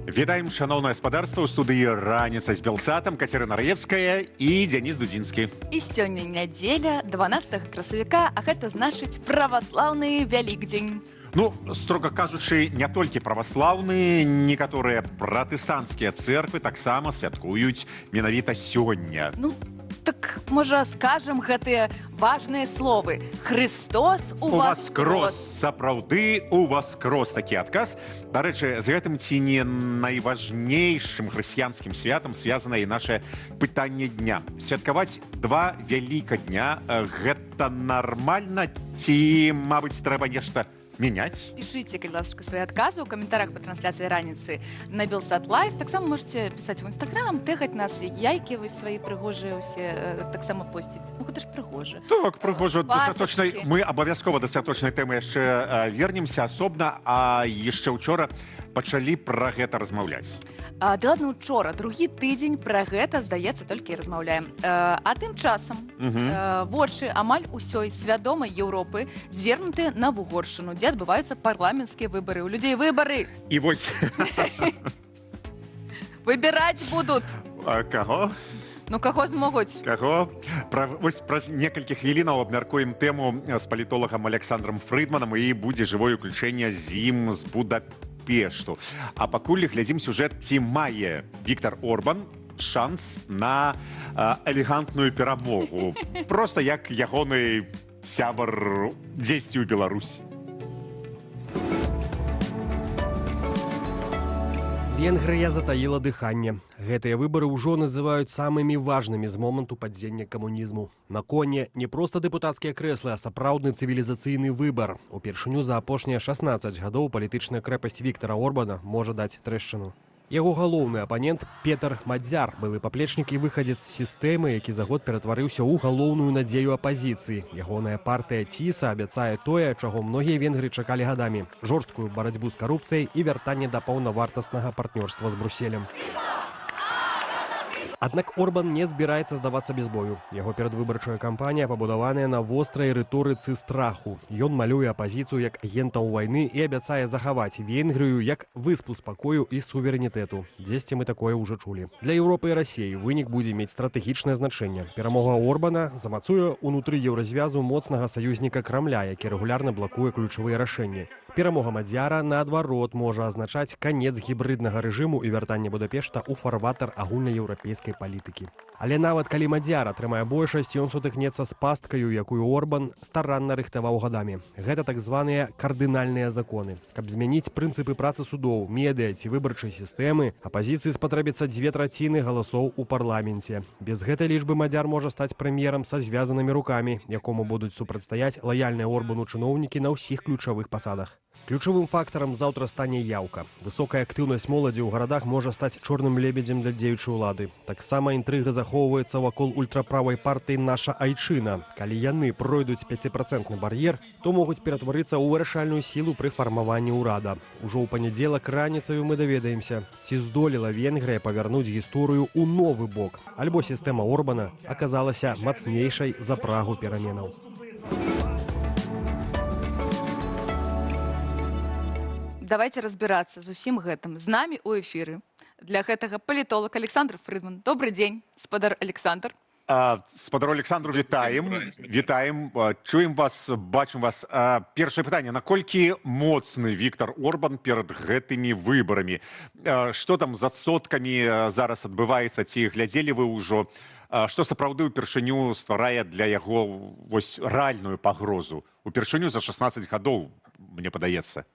Вітаем шаноўнае гаспадарства, ў студыі раніца з Белсатам, Кацярына Раецкая і Дзяніс Дудзінскі. І сёння нядзеля, 12 красавіка, а гэта значыць праваслаўны Вялікдзень. Ну, строга кажучы, не толькі праваслаўныя, некаторыя пратэстанцкія цэрквы таксама святкуюць менавіта сёння. Ну, так, можа, скажам гэтыя важныя словы. Христос уваскрос. Сапраўды уваскрос. Такі адказ. Дарэчы, з гэтым ці не найважнейшым хрысціянскім святам звязана і наше пытанне дня. Святкаваць два вялікадня – гэта нармальна ці, мабыць, трэба нешта менять? Пишите, калі ласка, свои адказы ў каментарях по трансляцыі раніцы на Белсат Лайв. Таксама можете писать в Инстаграм, тегать нас, яйки вось свои прыгожыя усе таксама посціць. Ну, гэта ж прыгожа. Так, прыгожа. Пасочки. Мы абавязкова да святочнай тэмы яшчэ вернемся асобна, а яшчэ учора пачалі пра гэта размаўляць. Ды ладно, учора, другі тыдзень пра гэта, здаецца, толькі і размаўляем. А тым часам вочы амаль усёй свядомай Еўропы звернутыя на Вугоршчыну, дзе адбываюцца парламенцкія выбары. У людзей выбары! І вось... Выбіраць будуць! Каго? Ну, каго змогуць? Каго? Вось праз некалькі хвілінаў абмяркуем тэму з палітолагам Александром Фрыдманам і будзе жывое ўключэнне з ім з Будапешту. А пакуль глядзім сюжэт, ці мае Віктор Орбан шанс на элегантную перамогу. Проста як ягоны сябар дзесьці ў Беларусі. Венгрыя затаіла дыханне. Гэтыя выбары ўжо называюць самымі важнымі з моманту падзення камунізму. На коне не проста дэпутацкія крэслы, а сапраўдны цывілізацыйны выбар. Упершыню за апошнія 16 гадоў палітычная крэпасць Віктора Орбана можа даць трэшчыну. Яго галоўны апанент Петр Мадзяр, былы паплечнік і выхадзец з сістэмы, які за год ператварыўся ў галоўную надзею апазіцыі. Ягоная партыя ціса абяцае тое, чаго многія венгры чакалі гадамі – жорсткую барацьбу з карупцыяй і вяртанне да паўнавартаснага партнёрства з Брюсселем. Аднак Орбан не збіраецца здавацца без бою. Яго перадвыбарчая кампанія пабудаваная на вострай рыторыцы страху. Ён малюе апазіцыю як агентаў вайны і абяцае захаваць Венгрыю як выспу спакою і суверэнітэту. Дзесьці мы такое ўжо чулі. Для Еўропы і Расіі вынік будзе мець стратэгічнае значэнне. Перамога Орбана замацуе ўнутры еўразвязу моцнага саюзніка Крамля, які рэгулярна блакуе ключавыя рашэнні. Перамога Мадзяра, наадварот, можа азначаць канец гібрыднага рэжыму і вяртанне Будапешта ў фарватар агульнаеўрапейскай палітыкі. Але нават калі Мадзяр атрымае большасць, ён сутыкнецца з пасткаю, якую Орбан старанна рыхтаваў гадамі. Гэта так званыя кардынальныя законы. Каб змяніць прынцыпы працы судоў, медыа ці выбарчай сістэмы, апазіцыі спатрэбіцца 2/3 галасоў у парламенце. Без гэтай лічбы Мадзяр можа стаць прэм'ерам са звязанымі рукамі, якому будуць супрацьстаяць лаяльныя Орбану чыноўнікі на ўсіх ключавых пасадах. Ключавым фактарам заўтра стане яўка. Высокая актыўнасць моладзі ў гарадах можа стаць чорным лебедзем для дзеючай улады. Таксама інтрыга захоўваецца вакол ультраправай партыі «Наша айчына». Калі яны пройдуць 5% бар'ер, то могуць ператварыцца ў вырашальную сілу пры фармаванні ўрада. Ужо ў панядзелак раніцаю мы даведаемся, ці здолела Венгрыя павярнуць гісторыю ў новы бок, альбо сістэма Орбана аказалася мацнейшай за прагу пераменаў. Давайте разбирацца з усім гэтым. З намі ў эфіры. Для гэтага палітолог Александр Фрыдман. Добрый дзень, спадар Александр. Спадару Александру, вітаем. Вітаем. Чуем вас, бачым вас. Першае пытанне. Наколькі моцны Віктор Орбан перад гэтымі выбарамі? Што там з адсоткамі зараз адбываецца? Ці глядзелі вы ўжо? Што сапраўды ўпершыню стварае для яго вось рэальную пагрозу? Упершыню за 16 гадоў, мне падаецца.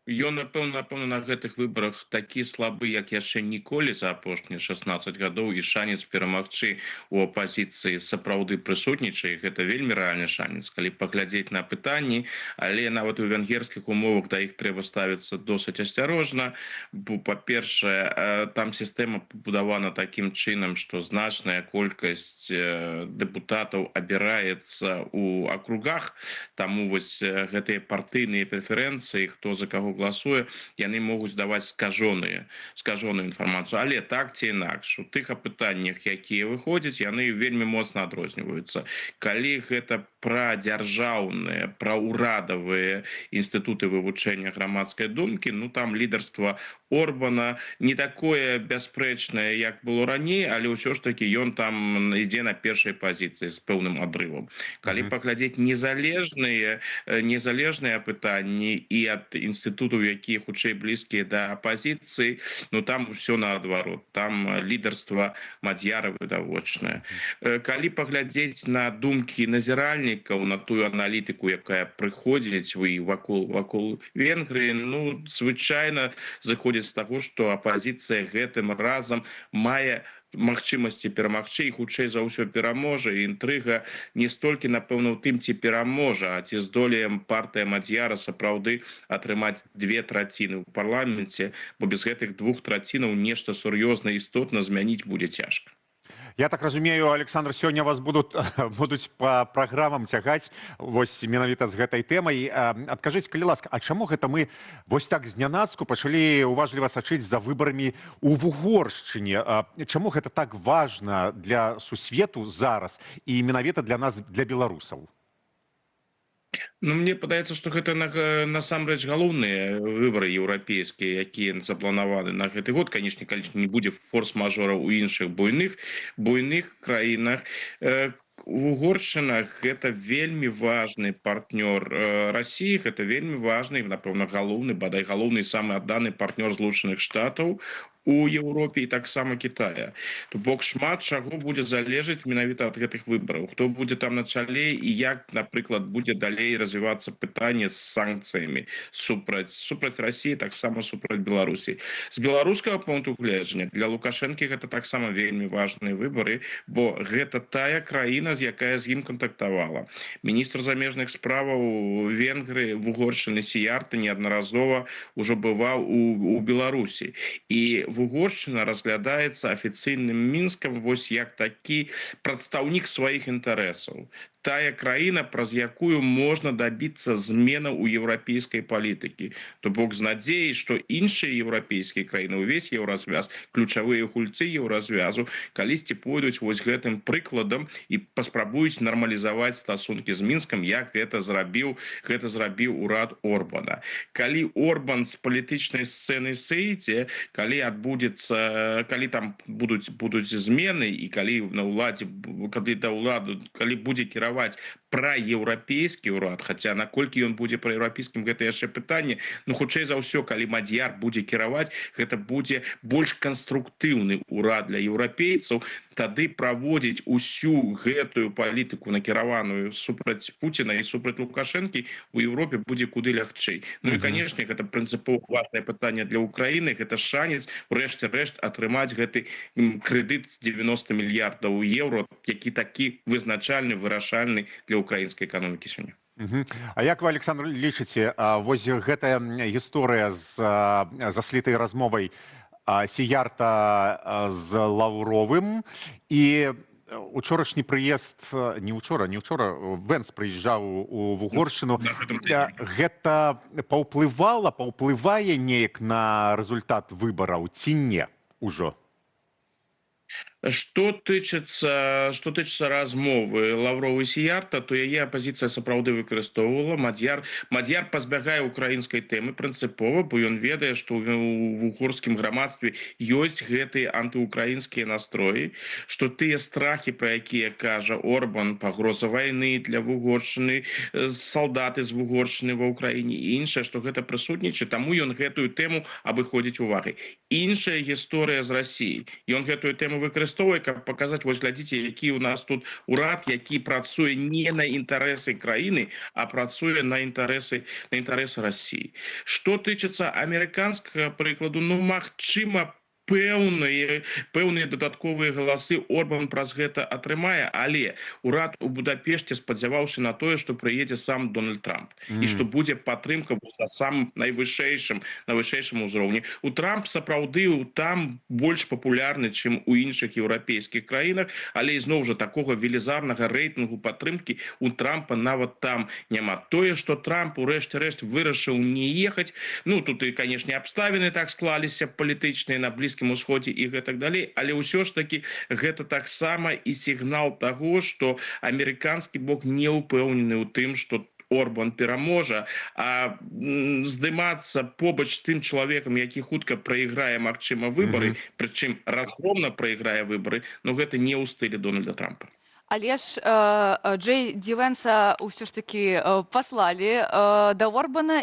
Ён, напэўна, на гэтых выбарах такі слабы, як яшчэ ніколі за апошнія 16 гадоў, і шанец перамагчы ў апазіцыі сапраўды прысутнічае. Гэта вельмі рэальны шанец, калі паглядзець на пытанні, але нават у венгерскіх умовах да іх трэба ставіцца досыць асцярожна. Па-першае, там сістэма пабудавана такім чынам, што значная колькасць дэпутатаў абіраецца ў акругах, таму вось гэтыя партыйныя прэферэнцыі, хто за каго галасуе, яны могуць даваць скажоную інфармацыю. Але так ці інакш, у тых апытаннях, якія выходзяць, яны вельмі моцна адрозніваюцца. Калі гэта пра дзяржаўныя, пра ўрадавыя інстытуты вывучэння грамадскай думкі, ну там лідарства Орбана не такое бясспрэчнае, як было раней, але ўсё ж такі ён там ідзе на першай пазіцыі з пэўным адрывам. Калі паглядзець незалежныя пытанні і ад інстытутаў, якія хутчэй блізкія да апазіцыі, ну там усё наадварот, там лідарства Мадзяра відавочнае. Калі паглядзець на думкі назіральнікаў, на тую аналітыку, якая прыходзіць вакол Венгрыі, ну звычайна зыходзіць з таго, што апазіцыя гэтым разам мае магчымасці перамагчы і хутчэй за ўсё пераможа, і інтрыга не столькі напэўна ў тым, ці пераможа, а ці здолеем партыя Мадзяра сапраўды атрымаць 2/3 ў парламенце, бо без гэтых 2/3 нешта сур'ёзна істотна змяніць будзе цяжка. Я так разумею, Александр, сёння вас будуць па праграмам цягаць вось менавіта з гэтай тэмай. Адкажыце, калі ласка, а чаму гэта мы вось так знянацку пачалі уважліва сачыць за выбарамі ў Вугоршчыне? Чаму гэта так важна для сусвету зараз і менавіта для нас, для беларусаў? Ну, мне падаецца, што гэта насамрэч галоўныя выбары еўрапейскія, якія запланаваны на гэты год. Канешне, не будзе форс-мажораў у іншых буйных краінах. Угоршчына гэта вельмі важны партнёр Расіі, гэта вельмі важны, напэўна, бадай галоўны самы адданы партнёр Злучаных Штатаў у Еўропе і таксама Китая. То бок шмат чаго будзе залежаць менавіта ад гэтых выбараў. Хто будзе там на чале і як, напрыклад, будзе далей развівацца пытанне з санкцыямі супраць Расіі, таксама супраць Беларусі. З беларускага пункту гледжання для Лукашэнкі гэта таксама вельмі важныя выбары, бо гэта тая краіна, якая з ім кантактавала. Міністр замежных справаў Венгрыі, Вугоршчыны Сіярта неаднаразова ўжо бываў у Беларусі. І Вугоршчына разглядаецца афіцыйным Мінскам вось як такі прадстаўнік сваіх інтарэсаў. Тая краіна, праз якую можна дабіцца зменаў у еўрапейскай палітыкі. То бок з надзеяй, што іншыя еўрапейскія краіны, увесь еўразвяз, ключавыя гульцы еўразвязу, калісьці пойдуць вось гэтым прыкладам і паспрабуюць нармалізаваць стасункі з Мінскам, як гэта зрабіў урад Орбана. Калі Орбан з палітычнай сцэны сыдзе, калі там будуць змены і калі будзе кіраваць праеўрапейскі ўрад, хаця наколькі ён будзе праеўрапейскім, гэта яшчэ пытанне, ну хутчэй за ўсё, калі Мадзяр будзе кіраваць, гэта будзе больш канструктыўны ўрад для еўрапейцаў, тады праводзіць усю гэтую палітыку накіраваную супраць Пуціна і супраць Лукашэнкі у Еўропе будзе куды лягчэй. Ну і, канешне, гэта прынцыпова важнае пытанне для Украіны, гэта шанец, урэшце-рэшт, атрымаць гэты крэдыт з 90 мільярдаў еўро, які такі вызначальны, вырашальны для украінскай эканомікі сёння. А як вы, Александр, лічыце, вось гэтая гісторыя з заслітай размовай Сіярта з Лаўровым і учорашні прыезд, не учора, Вэнс прыязджаў у Вугоршчыну, гэта паўплывае неяк на рэзультат выбараў ці не ўжо? Што тычыцца размовы Лаўрова і Сіярта, то яе апазіцыя сапраўды выкарыстоўвала. Мадзяр пазбягае украінскай тэмы прынцыпова, бо ён ведае, што ў вугорскім грамадстве ёсць гэтыя антыукраінскія настроі, што тыя страхі, пра якія кажа Орбан, пагроза вайны для Вугоршчыны, салдаты з Вугоршчыны ва ўкраіне і іншае, што гэта прысутнічае, таму ён гэтую тэму абыходзіць увагай. Іншая гісторыя з Расіі. Ён гэтую тэму выкарыстоўвае, каб паказаць, вось глядзіце, які ў нас тут урад, які працуе не на інтарэсы краіны, а працуе на інтарэсы Расіі. Што тычыцца амерыканскага прыкладу, ну, магчыма, пэўныя дадатковыя галасы Орбан праз гэта атрымае, але урад у Будапешце спадзяваўся на тое, што прыедзе сам Дональд Трамп і што будзе падтрымка на самым на вышэйшым узроўні. У Трамп сапраўды там больш папулярны, чым у іншых еўрапейскіх краінах, але ізноў жа такога велізарнага рэйтынгу падтрымкі у Трампа нават там няма. Тое, што Трамп у рэшце рэшт вырашыў не ехаць, ну тут і, канешне, абставіны так склаліся палітычныя на Блізкім Усходзе і гэтак далей, але ўсё ж такі гэта таксама і сігнал таго, што амерыканскі бок не ўпэўнены ў тым, што Орбан пераможа, а здымацца побач з тым чалавекам, які хутка прайграе, магчыма, выбары, прычым разгромна прайграе выбары, но гэта не ў стылі Дональда Трампа. Але ж Джей Ді Венса ўсё ж такі паслалі да Орбана,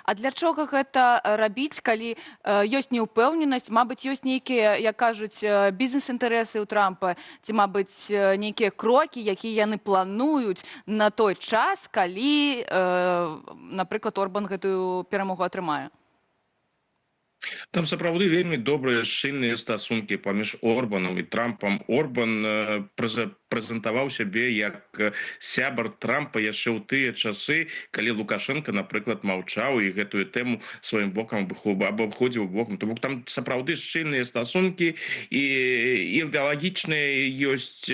а для чого гэта рабіць, калі ёсць неўпэўненасць, мабыць, ёсць нейкія, як кажуць, бізнес-інтарэсы ў Трампа, ці, мабыць, нейкія крокі, якія яны плануюць на той час, калі, напрыклад, Орбан гэтую перамогу атрымае? Там сапраўды вельмі добрыя шчыльныя стасункі паміж Орбанам і Трампам. Орбан прэзентаваў сябе як сябар Трампа яшчэ ў тыя часы, калі Лукашенко, напрыклад, маўчаў і гэтую тэму сваім бокам абыходзіў бокам. То бок там сапраўды шчыльныя стасункі і ідэалагічныя ёсць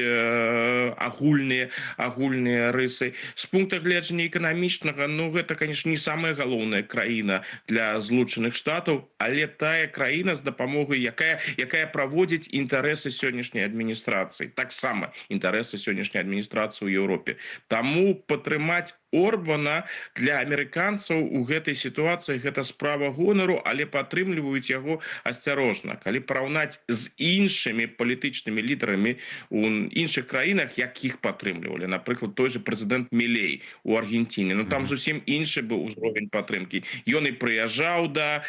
агульныя рысы. З пункта гледжання эканамічнага, ну гэта, канешне, не самая галоўная краіна для Злучаных Штатаў, але тая краіна з дапамогай, якая праводзіць інтарэсы сённяшняй адміністрацыі, таксама інтарэсы сённяшняй адміністрацыі ў Еўропе. Таму падтрымаць Орбана для амерыканцаў у гэтай сітуацыі гэта справа гонару, але падтрымліваюць яго асцярожна. Калі параўнаць з іншымі палітычнымі лідарамі ў іншых краінах, як іх падтрымлівалі, напрыклад, той же прэзідэнт Мілей у Аргентине, ну там зусім іншы быў узровень падтрымкі. Ён і прыязджаў да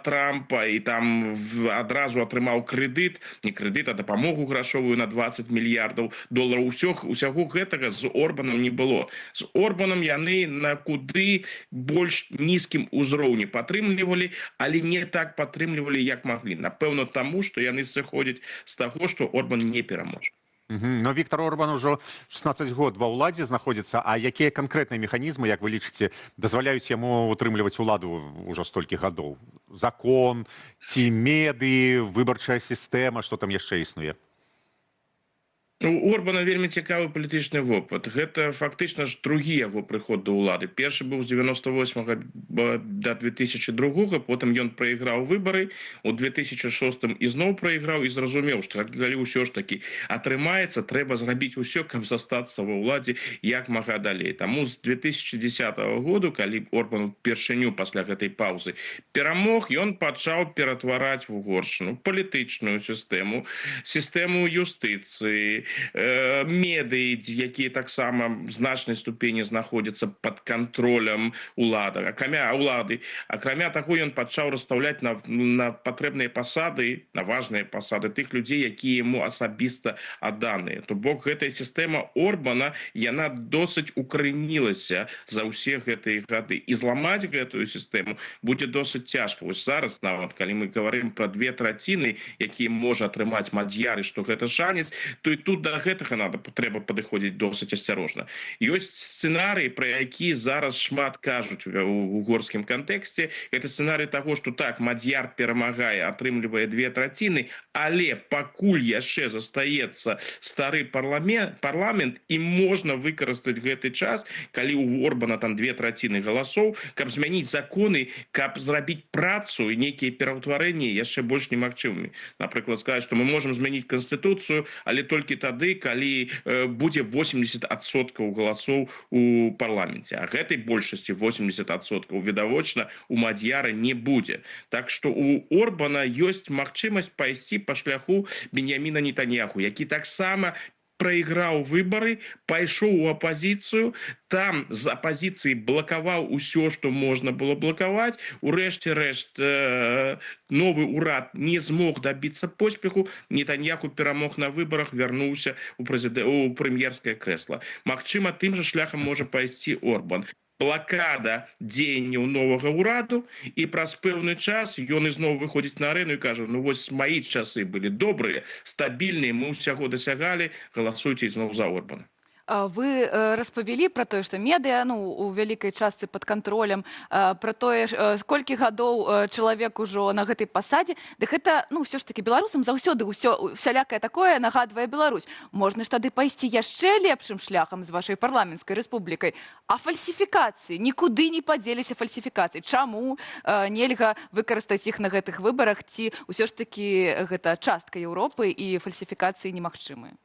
Трампа і там адразу атрымаў крэдыт, не крэдыт, а дапамогу грашовую на 20 мільярдаў долараў. Усяго гэтага з Орбанам не было. З Орбанам яны на куды больш нізкім узроўні падтрымлівалі, але не так падтрымлівалі, як маглі. Напэўна, таму, што яны сыходзяць з таго, што Орбан не пераможа. Но Віктор Орбан ужо 16 год ва ўладзе знаходзіцца, а якія канкрэтныя механізмы, як вы лічыце, дазваляюць яму утрымліваць уладу ўжо столькі гадоў? Закон, ці медыі, выбарчая сістэма, што там яшчэ існуе? У Орбана вельмі цікавы палітычны вопыт. Гэта фактычна ж другі яго прыход да ўлады. Першы быў з 98 да 2002, потым ён прайграў выбары, у 2006 ізноў прайграў і зразумеў, што калі ўсё ж такі атрымаецца, трэба зрабіць усё, каб застацца ва ўладзе як мага далей. Таму з 2010 году, калі Орбан упершыню пасля гэтай паўзы перамог, ён пачаў ператвараць Угоршчыну палітычную сістэму юстыцыі, медыі, якія таксама в значнай ступені знаходзяцца пад кантролем улады. Акрамя таго, ён пачаў расстаўляць на патрэбныя пасады, на важныя пасады тых людзей, якія яму асабіста адданыя. То бок гэтая сістэма Орбана, яна досыць укарэнілася за ўсе гэтыя гады. І зламаць гэтую сістэму будзе досыць цяжка. Вось зараз нават, калі мы говорим пра 2/3, якія можа атрымаць Мадзьяр, і што гэта шанец, то і тут да гэтага трэба падыходзіць досыць асцярожна. Ёсць сцэнарыі, пра які зараз шмат кажуць у угорскім кантэксце. Гэта сцэнарый таго, што так, Мадзьяр перамагае, атрымлівае 2/3, але пакуль яшчэ застаецца стары парламент, і можна выкарыстаць гэты час, калі у Орбана там 2/3 галасоў, каб змяніць законы, каб зрабіць працу і нейкія пераўтварэнні яшчэ больш немагчымымі. Напрыклад, сказаць, што мы можам змяніць канстытуцыю, але толькі тады, калі будзе 80% галасоў у парламенце. А гэтай большасці 80% відавочна у Мадзьяра не будзе. Так што у Орбана ёсць магчымасць пайсці па шляху Беньяміна Нетаньяху, які таксама прайграў выбары, пайшоў у апазіцыю, там з апазіцыі блакаваў усё, што можна было блакаваць. Урэшце рэшт новы ўрад не змог дабіцца поспеху, Нетаньяху перамог на выбарах, вярнуўся у прэм'ерскае крэсла. Магчыма, тым жа шляхам можа пайсці Орбан. блакада дзеянняў новага ўраду, і праз пэўны час ён ізноў выходзіць на арэну і кажа: ну вось мои часы былі добрыя, стабільныя, мы ўсяго дасягалі, галасуйце ізноў за Орбана. Вы распавялі пра тое, што медыа, ну, у вялікай частцы пад кантролем, пра тое, колькі гадоў чалавек ужо на гэтай пасадзе. Дык гэта, ну, ўсё ж такі беларусам заўсёды усялякае такое нагадвае Беларусь. Можна ж тады пайсці яшчэ лепшым шляхам з вашай парламенцкай рэспублікай. А фальсіфікацыі? Нікуды не падзеліся фальсіфікацыі. Чаму нельга выкарыстаць іх на гэтых выбарах? Ці ўсё ж такі гэта частка Еўропы і фальсіфікацыі немагчымыя?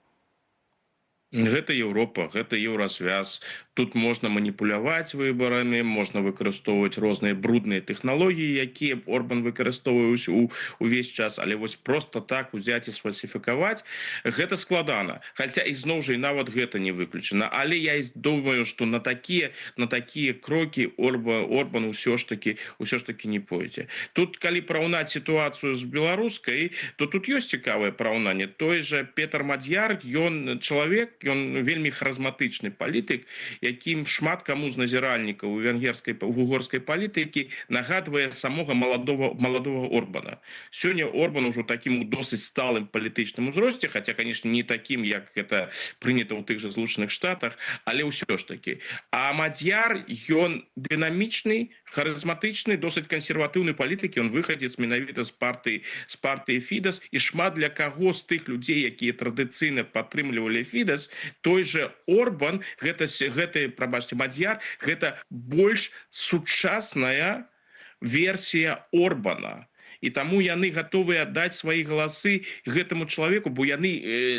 Гэта Еўропа, гэта еўрасвяз. Тут можна маніпуляваць выбарамі, можна выкарыстоўваць розныя брудныя тэхналогіі, якія Орбан выкарыстоўвае увесь час, але вось проста так узяць і сфальсіфікаваць, гэта складана. Хаця ізноў жа і нават гэта не выключана. Але я думаю, што на такія крокі Орбан усё ж такі не пойдзе. Тут, калі параўнаць сітуацыю з беларускай, то тут ёсць цікавае параўнанне. Той жа Петр Мадзяр, ён чалавек, ён вельмі харызматычны палітык, якім шмат каму з назіральнікаў у угорскай палітыкі нагадвае самога маладога Орбана. Сёння Орбан ужо такім у досыць сталым палітычным узросце, хаця, канешне, не такім, як гэта прынята ў тых жа Злучаных Штатах, але ўсё ж такі. А Мадзяр, ён дынамічны, харызматычны, досыць кансерватыўны палітык, ён выхадзец менавіта з партыі Фідэс, і шмат для каго з тых людзей, якія традыцыйна падтрымлівалі Фідэс, той жа Орбан, прабачце, Мадзяр, гэта больш сучасная версія Орбана. І таму яны гатовыя аддаць свае галасы гэтаму чалавеку, бо яны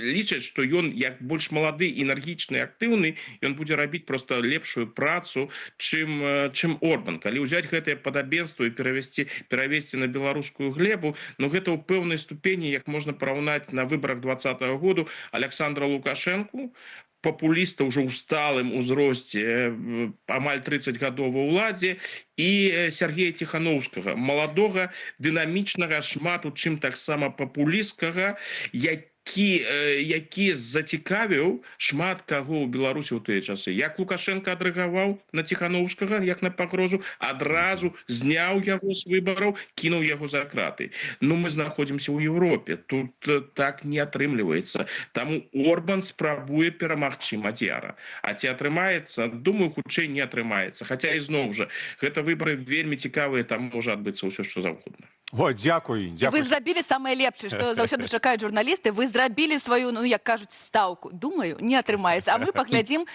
лічаць, што ён, як больш малады, энергічны, актыўны, ён будзе рабіць проста лепшую працу, чым Орбан. Калі ўзяць гэтае падабенства і перавесці на беларускую глебу, ну гэта ў пэўнай ступені, як можна параўнаць на выбарах 2020 году Александра Лукашэнку, папуліста ўжо ў сталым узросце, амаль 30 гадоў ва ўладзе, і Сергея Ціхановскага, маладога, дынамічнага, шмат у чым таксама папулісткага, які зацікавіў шмат каго ў Беларусі ў тыя часы. Як Лукашенко адрэагаваў на Ціхановскага, як на пагрозу, адразу зняў яго з выбараў, кінуў яго за краты. Ну, мы знаходзімся ў Еўропе. Тут так не атрымліваецца. Таму Орбан спрабуе перамагчы Мадзяра. А ці атрымаецца? Думаю, хутчэй не атрымаецца. Хаця ізноў жа, гэта выбары вельмі цікавыя, там можа адбыцца ўсё, што заўгодна. О, дзякуй. Вы зрабілі самае лепшае, што заўсёды чакаюць журналісты. Вы зрабілі сваю, ну, як кажуць, стаўку. Думаю, не атрымаецца. А мы паглядзім,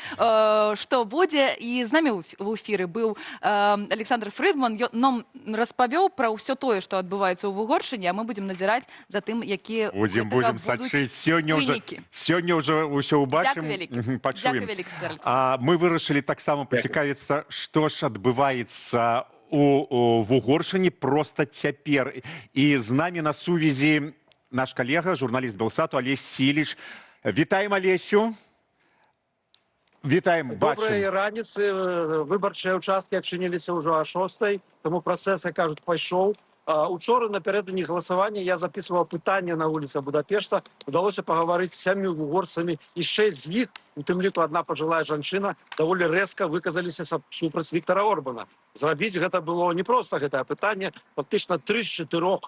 што будзе. І з намі ў эфіры быў Александр Фрыдман. Нам распавёў пра ўсё тое, што адбываецца ў Угоршыні, а мы будзем назіраць за тым, якія будзем сачыць. Сёння ўжо ўсё ўбачым, пачуем. Мы вырашылі таксама пацікавіцца, што ж адбываецца в Угоршыні проста цяпер. І з намі на сувязі наш калега, журналіст Белсату Алесь Сіліч. Вітаем, Алесю. Вітаем, бачым. Добрай раніцы. Выбарчыя ўчасткі адчыніліся ўжо о 6:00, таму працэс, як кажуць, пайшоў. Учора напярэдадні галасавання я записываў пытанне на вуліцы Будапешта. Удалося пагаварыць з 7 угорцамі, і 6 з іх, у тым ліку одна пажылая жанчына, даволі рэзка выказаліся супраць Віктора Орбана. Зрабіць гэта было не проста, гэтае пытанне. Фактычна 3 з 4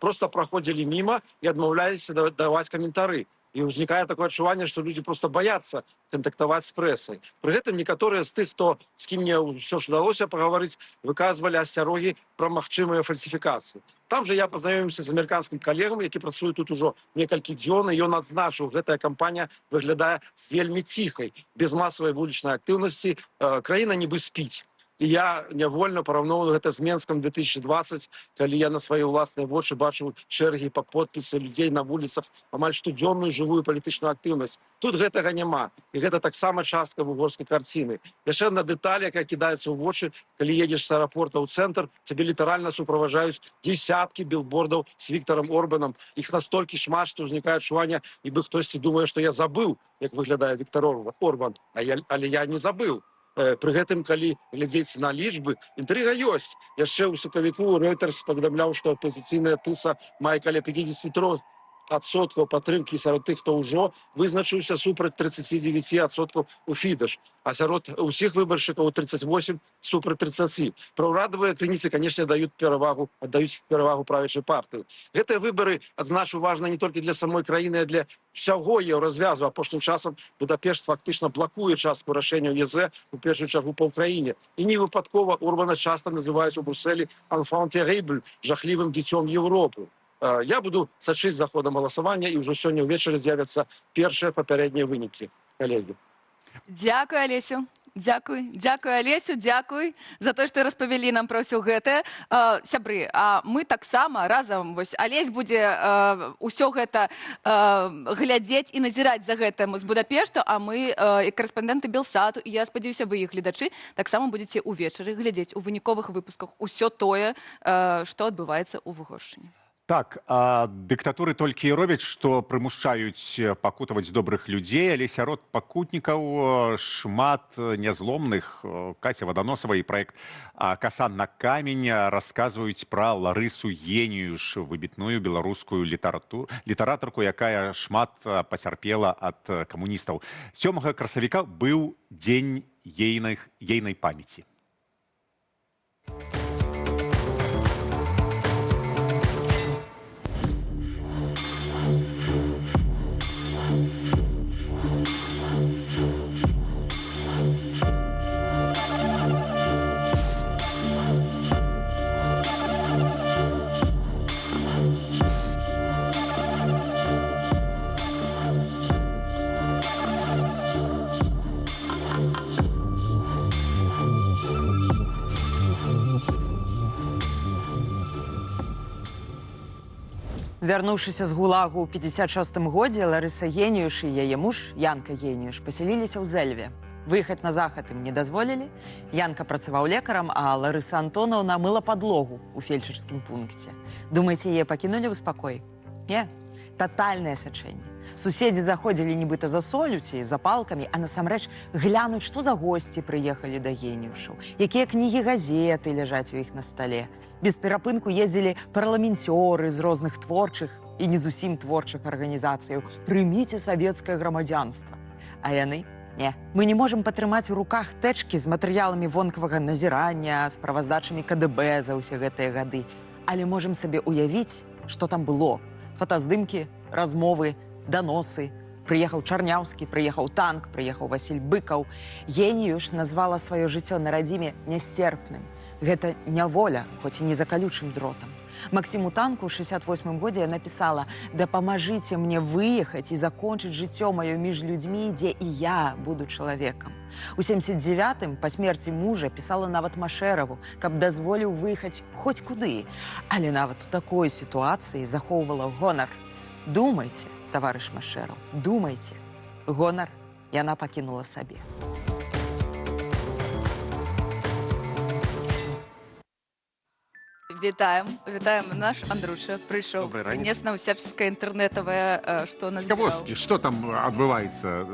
проста праходзілі міма і адмаўляліся даваць каментары. І ўзнікае такое адчуванне, што людзі проста баяцца кантактаваць з прэсай. Пры гэтым некаторыя з тых, з кім мне ўсё ж удалося пагаварыць, выказвалі асцярогі пра магчымыя фальсіфікацыі. Там жа я пазнаёміўся з амерыканскім калегам, які працуе тут ужо некалькі дзён, і ён адзначыў, гэтая кампанія выглядае вельмі ціхай, без масавай вулічнай актыўнасці, краіна нібы спіць. І я нявольна параўноўваю гэта з Менскам 2020, калі я на свае ўласныя вочы бачыў чэргі па подпісы людзей на вуліцах, амаль штодзённую жывую палітычную актыўнасць. Тут гэтага няма. І гэта таксама частка вугорскай карціны. Яшчэ адна дэталь, якая кідаецца ў вочы, калі едзеш з аэрапорта ў цэнтр, цябе літаральна суправаджаюць дзесяткі білбордаў з Віктором Орбанам. Іх настолькі шмат, што ўзнікае адчуванне, нібы хтосьці думае, што я забыў, як выглядае Віктор Орбан, але я не забыў. Пры гэтым, калі глядзець на лічбы, інтрыга ёсць. Яшчэ ў сакавіку Reuters паведамляў, што апазіцыйная тыса мае каля 53 адсоткаў падтрымкі сярод тых, хто ўжо вызначыўся, супраць 39% у Фідэш. А сярод усіх выбаршчыкаў 38 супраць 30. Праўрадавыя крыніцы, канешне, аддаюць перавагу правячай партыі. Гэтыя выбары, адзначу, важна не толькі для самой краіны, а для ўсяго еўразвязу. Апошнім часам Будапешт фактычна блакуе частку рашэнняў ЕЗ, у першую чаргу па ўкраіне. І не выпадкова Орбана часта называюць у Брюсселі «enfant terrible», жахлівым дзіцём Еўропы. Я буду сачыць за ходам галасавання, і ўжо сёння ўвечары з'явяцца першыя папярэднія вынікі, калегі. Дзякуй, Алесю. Дзякуй, Алесю, дзякуй за то, што распавялі нам пра ўсё гэтае. Сябры, а мы таксама разам, вось, Алесь будзе ўсё гэта глядзець і назіраць за гэтым з Будапешту, а мы, карэспандэнты Белсату, і я спадзяюся, вы, іх гледачы, таксама будзеце ўвечары глядзець у выніковых выпусках усё тое, што адбываецца ў Вугоршчыне. Так, дыктатуры толькі і робяць, што прымушчаюць пакутаваць добрых людзей, але сярод пакутнікаў шмат нязломных. Каця Ваданосава і праект «Каса на камень» расказваюць пра Ларысу Еніюш, выбітную беларускую літаратарку, якая шмат пацярпела ад камуністаў. 7 красавіка быў дзень ейнай памяці. Вярнуўшыся з ГУЛАГу ў 56-м годзе, Ларыса Еніюш і яе муж, Янка Еніюш, пасяліліся ў Зэльве. Выехаць на захад ім не дазволілі. Янка працаваў лекарам, а Ларыса Антонаўна мыла падлогу ў фельчарскім пункце. Думаеце, яе пакінулі ў спакой? Не. Татальнае сачэнне. Суседзі заходзілі нібыта за солью ці за палкамі, а насамрэч глянуць, што за госці прыехалі да Еніюшаў, якія кнігі газеты ляжаць у іх на стале. Без перапынку ездзілі парламенцёры з розных творчых і не зусім творчых арганізацыяў. Прыміце савецкае грамадзянства. А яны? Не. Мы не можам патрымаць у руках тэчкі з матэрыяламі вонкавага назірання, справаздачамі КДБ за ўсе гэтыя гады. Але можам сабе ўявіць, што там было. Фотаздымкі, размовы, даносы. Прыехаў Чарняўскі, прыехаў Танк, прыехаў Васіль Быкаў. Еніюш назвала сваё жыццё на радзіме нясцерпным. Гэта няволя, хоць і не за калючым дротам. Максіму Танку ў 68-м годзе напісала: «Дапамажыце мне выехаць і закончыць жыццё маё між людзьмі, дзе і я буду чалавекам». У 79-м па смерці мужа пісала нават Машэраву, каб дазволіў выехаць хоць куды. Але нават у такой сітуацыі захоўвала гонар. Думайце, таварыш Машэраў, думайце. Гонар яна пакінула сабе. Вітаем, наш Андрюша прыйшоў, прынес нам усяческае інтэрнетавае, што назбіраў. Цікавосткі, што там адбываецца?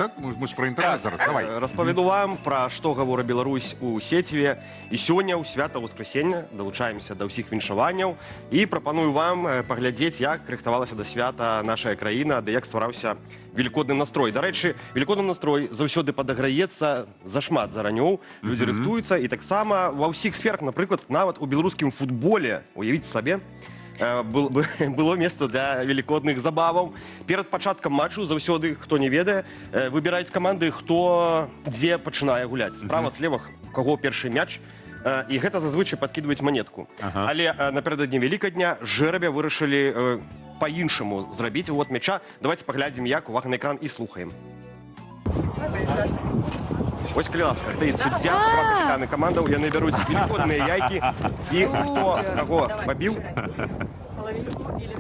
Так, мы ж пра інтэрнет зараз, давай. Распавяду вам, пра што гавора Беларусь у сеціве. І сёння ў свята Воскресення далучаемся да ўсіх віншаванняў і прапаную вам паглядзець, як рыхтавалася да свята наша краіна, ды як ствараўся велікодны настрой. Дарэчы, велікодны настрой заўсёды падаграецца зашмат заранёў, людзі рыхтуюцца, і таксама ва ўсіх сферах, напрыклад, нават у беларускім футболе, уявіце сабе, было месца для велікодных забаваў. Перад пачаткам матчу заўсёды, хто не ведае, выбіраюць каманды, хто дзе пачынае гуляць. Справа, слева, у каго першы мяч, і гэта зазвычай падкідваюць манетку. Але напярэдадні Велікадня жэрабя вырашылі по-іншаму зрабіць. Вот мяча. Давайте паглядзім, як. Увага на экран і слухаем. Ось, калі ласка, стаіць суддзя, два капітаны камандаў, яны бяруць велікодныя яйкі, і хто каго пабіў,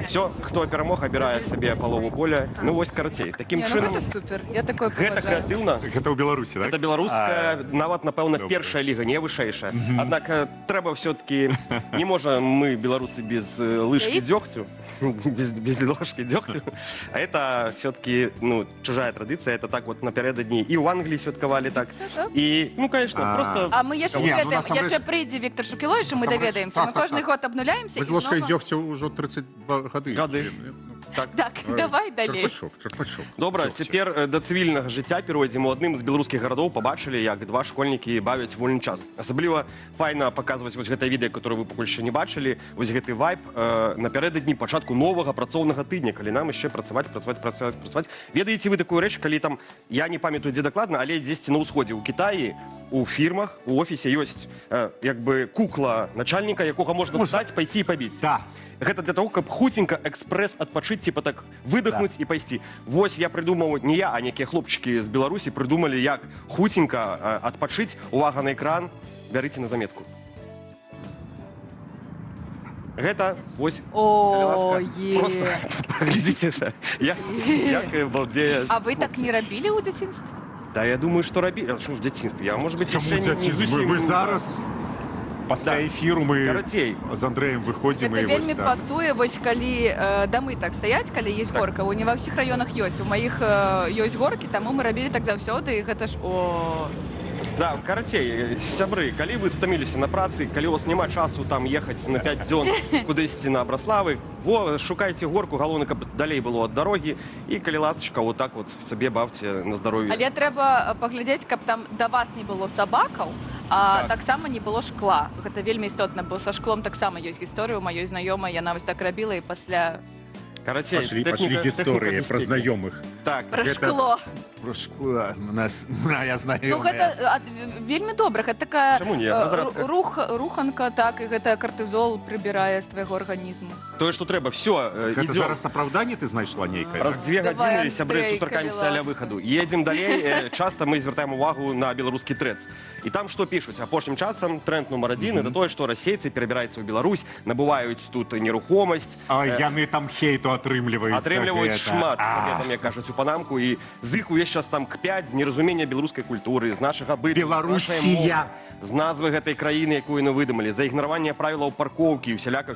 все, хто перамог, абірае сабе палову поля. Ну, вось карацей. Такім чынам... Гэта супер, я такое Гэта крэатыўна. Гэта ў Беларусі, так? Гэта беларуская, нават, напэўна, першая ліга, не вышэйшая. Аднак трэба все-таки... Не можам мы, беларусы, без лыжкі дзёгцю, без ложкі дзёгцю. А это все-таки, ну, чужая традыцыя. Это так вот напярэдадні і ў Англіі святкавалі так. І, ну, конечно, просто... А мы яшчэ не ведаем, яшчэ прыйдзе Віктор Шукіловіч, і мы даведаемся. Мы кожны год абнуляемся. Без ложкай дзёгцю ўжо 32 гады. Так, давай далей. Чарпачок. Добра, цяпер да цывільнага жыцця перайдзем. У адным з беларускіх гарадоў пабачылі, як два школьнікі бавяць вольны час. Асабліва файна паказваць вось гэтае відэа, которое вы пакуль яшчэ не бачылі. Вось гэты вайб напярэдадні пачатку новага працоўнага тыдня, калі нам яшчэ працаваць. Ведаеце вы такую рэч, калі там, я не памятаю, дзе дакладна, але дзесьці на ўсходзе, у Кітаі, у фірмах, у офісе ёсць як бы кукла начальніка, якога можна встаць, пайці і пабіць. Да. Гэта для того, каб хуценька экспрэс адпачыць, типа так выдохнуць і пайсці. Вось я придумаў, не я, а некія хлопчыкі з Беларусі придумалі, як хуценька адпачыць. Увага на экран, бярыце на заметку. Гэта, вось, просто паглядзіце, як балдзее. А вы так не рабілі ў дзяцінстве? Да, я думаю, што рабілі. Што ў дзяцінстве? Я, может быть, яшчэ не зусім... Мы зараз... Пасля эфіру мы з Андрэем выходзім. Гэта вельмі пасуе, вось калі дамы так стаяць, калі ёсць горка. Не ва ўсіх раёнах ёсць. У маіх ёсць горкі, таму мы рабілі так заўсёды, і гэта ж... Да, карацей, сябры, калі вы стаміліся на працы, калі у вас няма часу там ехаць на 5 дзён кудысьці на Браславы, шукайце горку, галоўна, каб далей было ад дарогі, і калі ласачка, вот так вот сабе бавце на здароўе. Але трэба паглядзець, каб там да вас не было сабакаў, а таксама не было шкла. Гэта вельмі істотна, бо са шклом таксама ёсць гісторыя у маёй знаёмай, яна вось так рабіла, і пасля... Пошли гісторыі пра знаёмых. Так, пра шкло. Пра шкло. Я знаю. Ну, гэта вельмі добра. Гэта такая руханка, так, і гэта картызол прыбірае з твайго арганізму. Тое, што трэба, все, гэта зараз апраўданне ты знайшла нейкае? Раз 2 гадзіны, сябры, сустракаемся ля выхаду. Едзем далей, часта мы звяртаем увагу на беларускі трэц. І там што пішуць? Апошнім часам тренд нумар 1 — это тое, што расейцы перабіраюцца ў Беларусь, набываюць тут нерухомасць. А яны там хейту атрымліваюць. Атрымліваюць шмат, саветам, як кажуць, у панамку, і з іх увесь час там кпяць з неразумення беларускай культуры, з нашага быту, Беларусія, з назвы гэтай краіны, якую яны выдумалі, за ігнараванне правілаў паркоўкі і всяляка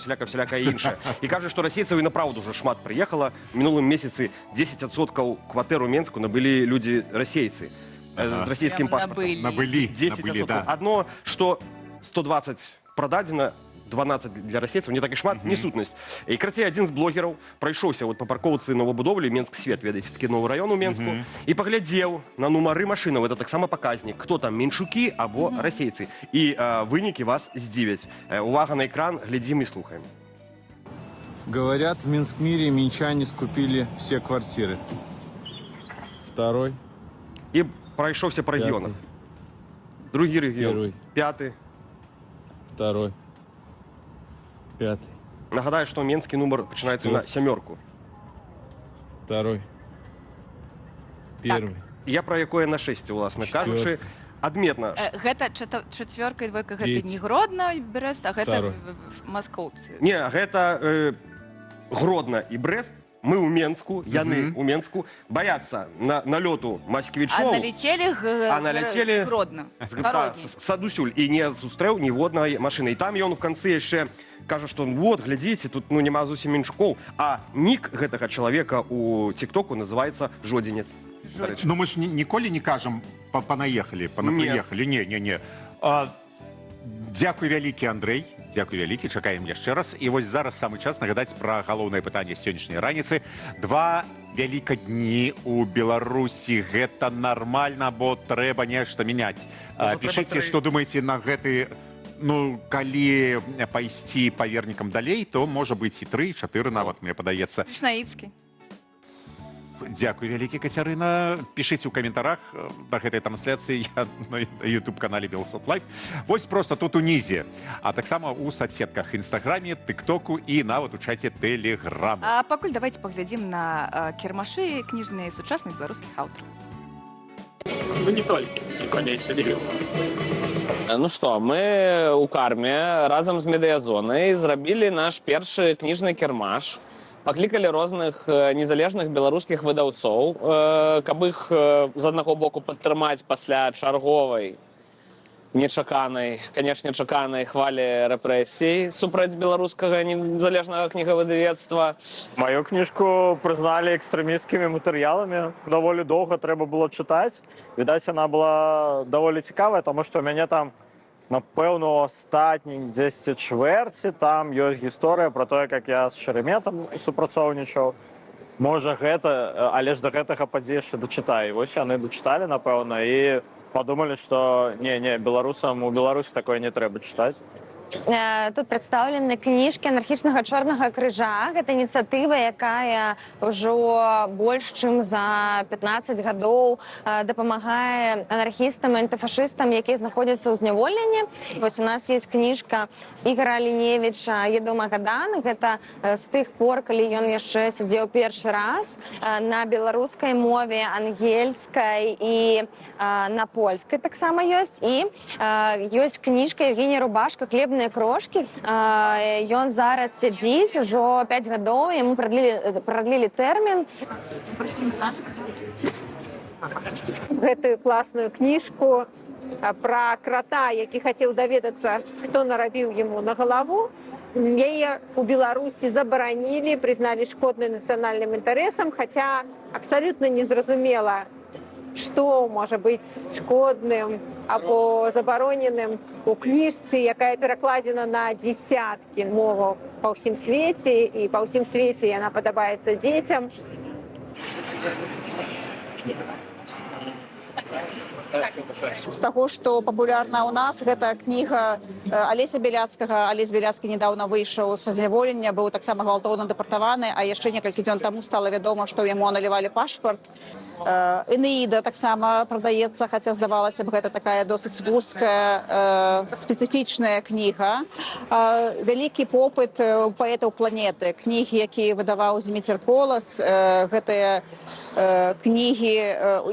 іншае. І кажуць, што расейцаў і направду ўжо шмат прыехала. В мінулым месяцы 10% кватэр у Менску набылі людзі расейцы з расійскім пашпартам. Набылі, 10%. да. Адно, што 120 прададзена, 12 для расейцаў, не так і шмат, не сутнасць. І карацей, адзін з блогераў прайшоўся па парковцы новабудовы, Менск-Свет, ведаеце, такі новы раён у Менску, і паглядзеў на нумары машынаў, это таксама паказнік, хто там, меншукі або расейцы. І вынікі вас здзівяць. Увага на экран, глядзім і слухаем. Говорят, в Минск-мире минчане скупили все квартиры. Второй. І прайшоўся па рэгіёнах. Другі рэгіён. Пяты. Второй. Пятый. Нагадаю, што менскі нумар пачынаецца на 7. Второй. Первый. Я пра якое на 6, уласна кажучы. Адметна. Гэта 4 і 2, гэта не Гродно і Брэст, а гэта маскоўцы. Не, гэта Гродно і Брэст. Мы ў Менску, яны ў Менску, баяцца налёту масквічоў. А наляцелі з Гродно. Садусюль. І не сустрэў ніводнай машыны. І там ён у канцы яшчэ кажа, што вот, глядзіце, тут няма зусім меншукоў. А нік гэтага чалавека ў тиктоку называецца Жодзінец. Ну мы ж ніколі не кажам панаехалі, панапрыехалі. Не. Дзякуй вялікі, Андрэй. Дзякуй вялікі, чакаем яшчэ раз. І вось зараз самы час нагадаць пра галоўнае пытанне сённяшняй раніцы. 2 вялікадні ў Беларусі. Гэта нармальна, бо трэба нешта мяняць. Пішыце, што думаеце на гэты... Ну, калі пайсці павернікам далей, то можа быць і 3, 4 нават, мне падаецца. Крышнаіцкі. Дзякуй вялікі, Кацярына. Пішыце ў каментарах да гэтай трансляцыі на YouTube-канале Белсат Лайф. Вось проста тут унізе. А таксама ў соцсетках Інстаграме, Тыктоку і нават у чаце Тэлеграм. А пакуль давайте паглядзім на кірмашы кніжныя сучасных беларускіх аўтараў. Ну, не толькі, конечно, не. Ну што, мы у Карме разам з медыязонай зрабілі наш першы кніжны кірмаш. Паклікалі розных незалежных беларускіх выдаўцоў, каб іх з аднаго боку падтрымаць пасля чарговай нечаканай, канечне чаканай хвалі рэпрэсій супраць беларускага незалежнага кнігавыдавецтва. Маю кніжку прызналі экстрэмісцкімі матэрыяламі. Даволі доўга трэба было чытаць. Відаць, яна была даволі цікавая, таму што ў мяне там, напэўна, астатнім 10 чвэрці, там ёсць гісторыя пра тое, як я з Шереметам супрацоўнічаў. можа гэта, але ж да гэтага падзея яшчэ дачытай. Вось яны дачыталі, напэўна, і подумалі, што не, беларусам у Беларусі такое не трэба чытаць. Тут представлены кніжкі анархічнага чорнага крыжа. Гэта ініцыятыва, якая ўжо больш чым за 15 гадоў дапамагае анархістам і антыфашыстам, якія знаходзяцца ў зняволенні. Вось у нас есть кніжка Ігора Аліневіча «Еду Магадан». Гэта з тых пор, калі ён яшчэ сядзеў першы раз на беларускай мове, ангельскай і на польскай таксама ёсць. І ёсць кніжка Евгенія Рубашка «Хлебныя крошкі». Ён зараз сядзіць ужо 5 гадоў, яму прадлілі тэрмін. Гэтую класную кніжку пра крата, які хацеў даведацца, хто нарабіў яму на галаву. Яе у Беларусі забаранілі, прызналі шкодным нацыянальным інтарэсам, хаця абсалютна незразумела, што можа быць шкодным або забароненым у кніжцы, якая перакладзена на дзесяткі моваў па ўсім свеце, і па ўсім свеце яна падабаецца дзецям. З таго, што папулярна ў нас, гэта кніга Алеся Беляцкага. Алесь Беляцкі недаўна выйшаў са зняволення, быў таксама гвалтоўна дэпартаваны, а яшчэ некалькі дзён таму стала вядома, што яму анулявалі пашпарт. Энеіда таксама прадаецца, хаця здавалася б, гэта такая досыць вузкая, спецыфічная кніга. Вялікі попыт у паэтаў планеты. Кнігі, якія выдаваў Зміцер Колас, гэтыя кнігі,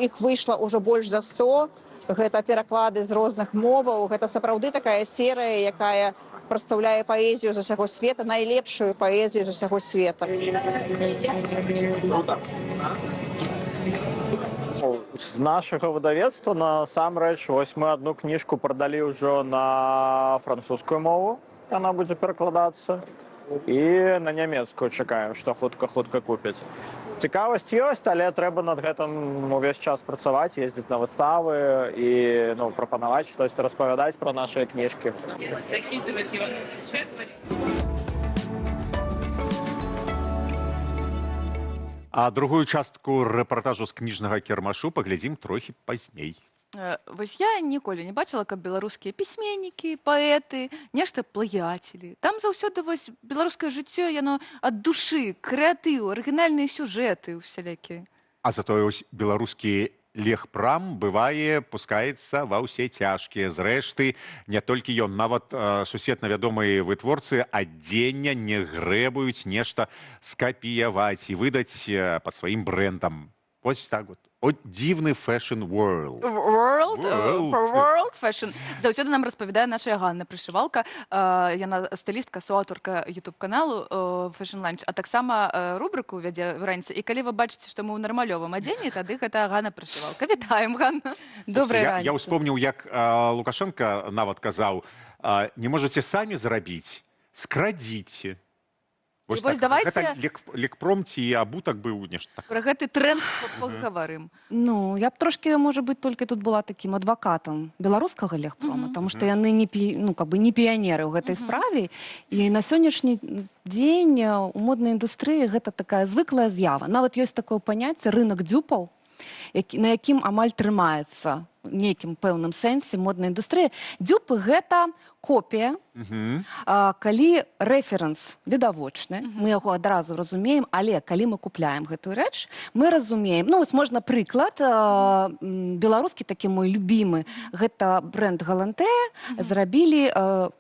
іх выйшла ўжо больш за 100. Гэта пераклады з розных моваў. Гэта сапраўды такая серыя, якая прадстаўляе паэзію з усяго света, найлепшую паэзію з усяго света. З нашага выдавецтва насамрэч вось мы адну кніжку прадалі ўжо на французскую мову, яна будзе перакладацца, і на нямецкую чакаем, што хутка купяць. Цікавасць ёсць, але трэба над гэтым увесь час працаваць, ездзіць на выставы і прапанаваць штосьці, распавядаць пра нашыя кніжкі. А другую частку рэпартажу з кніжнага кірмашу паглядзім трохі пазней. Вось я ніколі не бачыла, каб беларускія пісьменнікі, паэты, нешта плагіяцілі. Там заўсёды вось беларускае жыццё, яно ад душы, крэатыў, арыгінальныя сюжэты усялякія. А затое ось беларускі Лех Прам, бывае, пускаецца ва ўсе цяжкія. Зрэшты, не толькі ён, нават сусветна вядомыя вытворцы адзення не грэбуюць нешта скапіяваць і выдаць пад сваім брэндам. Вось так вот. О, дзіўны фэшн world. World fashion. Заўсёды нам распавядае наша Ганна Прышывалка. Яна стылістка, суаўтарка YouTube-каналу Fashion Lunch, а таксама рубрыку вядзе раніцы. І калі вы бачыце, што мы ў нармалёвым адзенні, тады гэта Ганна Прышывалка. Вітаем, Ганна. Добрай раніцы. Я ўспомніў, як Лукашенко нават казаў, не можаце самі зрабіць, скрадзіце. Вось давайте... Гэта лекпром ці абутак быў нешта. Пра гэты тренд пагаварым. Ну, я б трошки, може бути, тільки тут була таким адвокатом білоруського легпрома, тому що яны не піянери ў гэтай справе. І на сённяшні дзень у моднай індустрыі гэта такая звыклая з'ява. Нават ёсць такое паняцце рынок дзюпаў, на якім амаль трымаецца в нейкім пэўным сэнсе модная індустрыя. Дзюпы гэта копія, калі рэферэнс відавочны, мы яго адразу разумеем, але калі мы купляем гэтую рэч, мы разумеем. Ну, вось можна прыклад, беларускі такі мой любімы, гэта брэнд Галантэя, зрабілі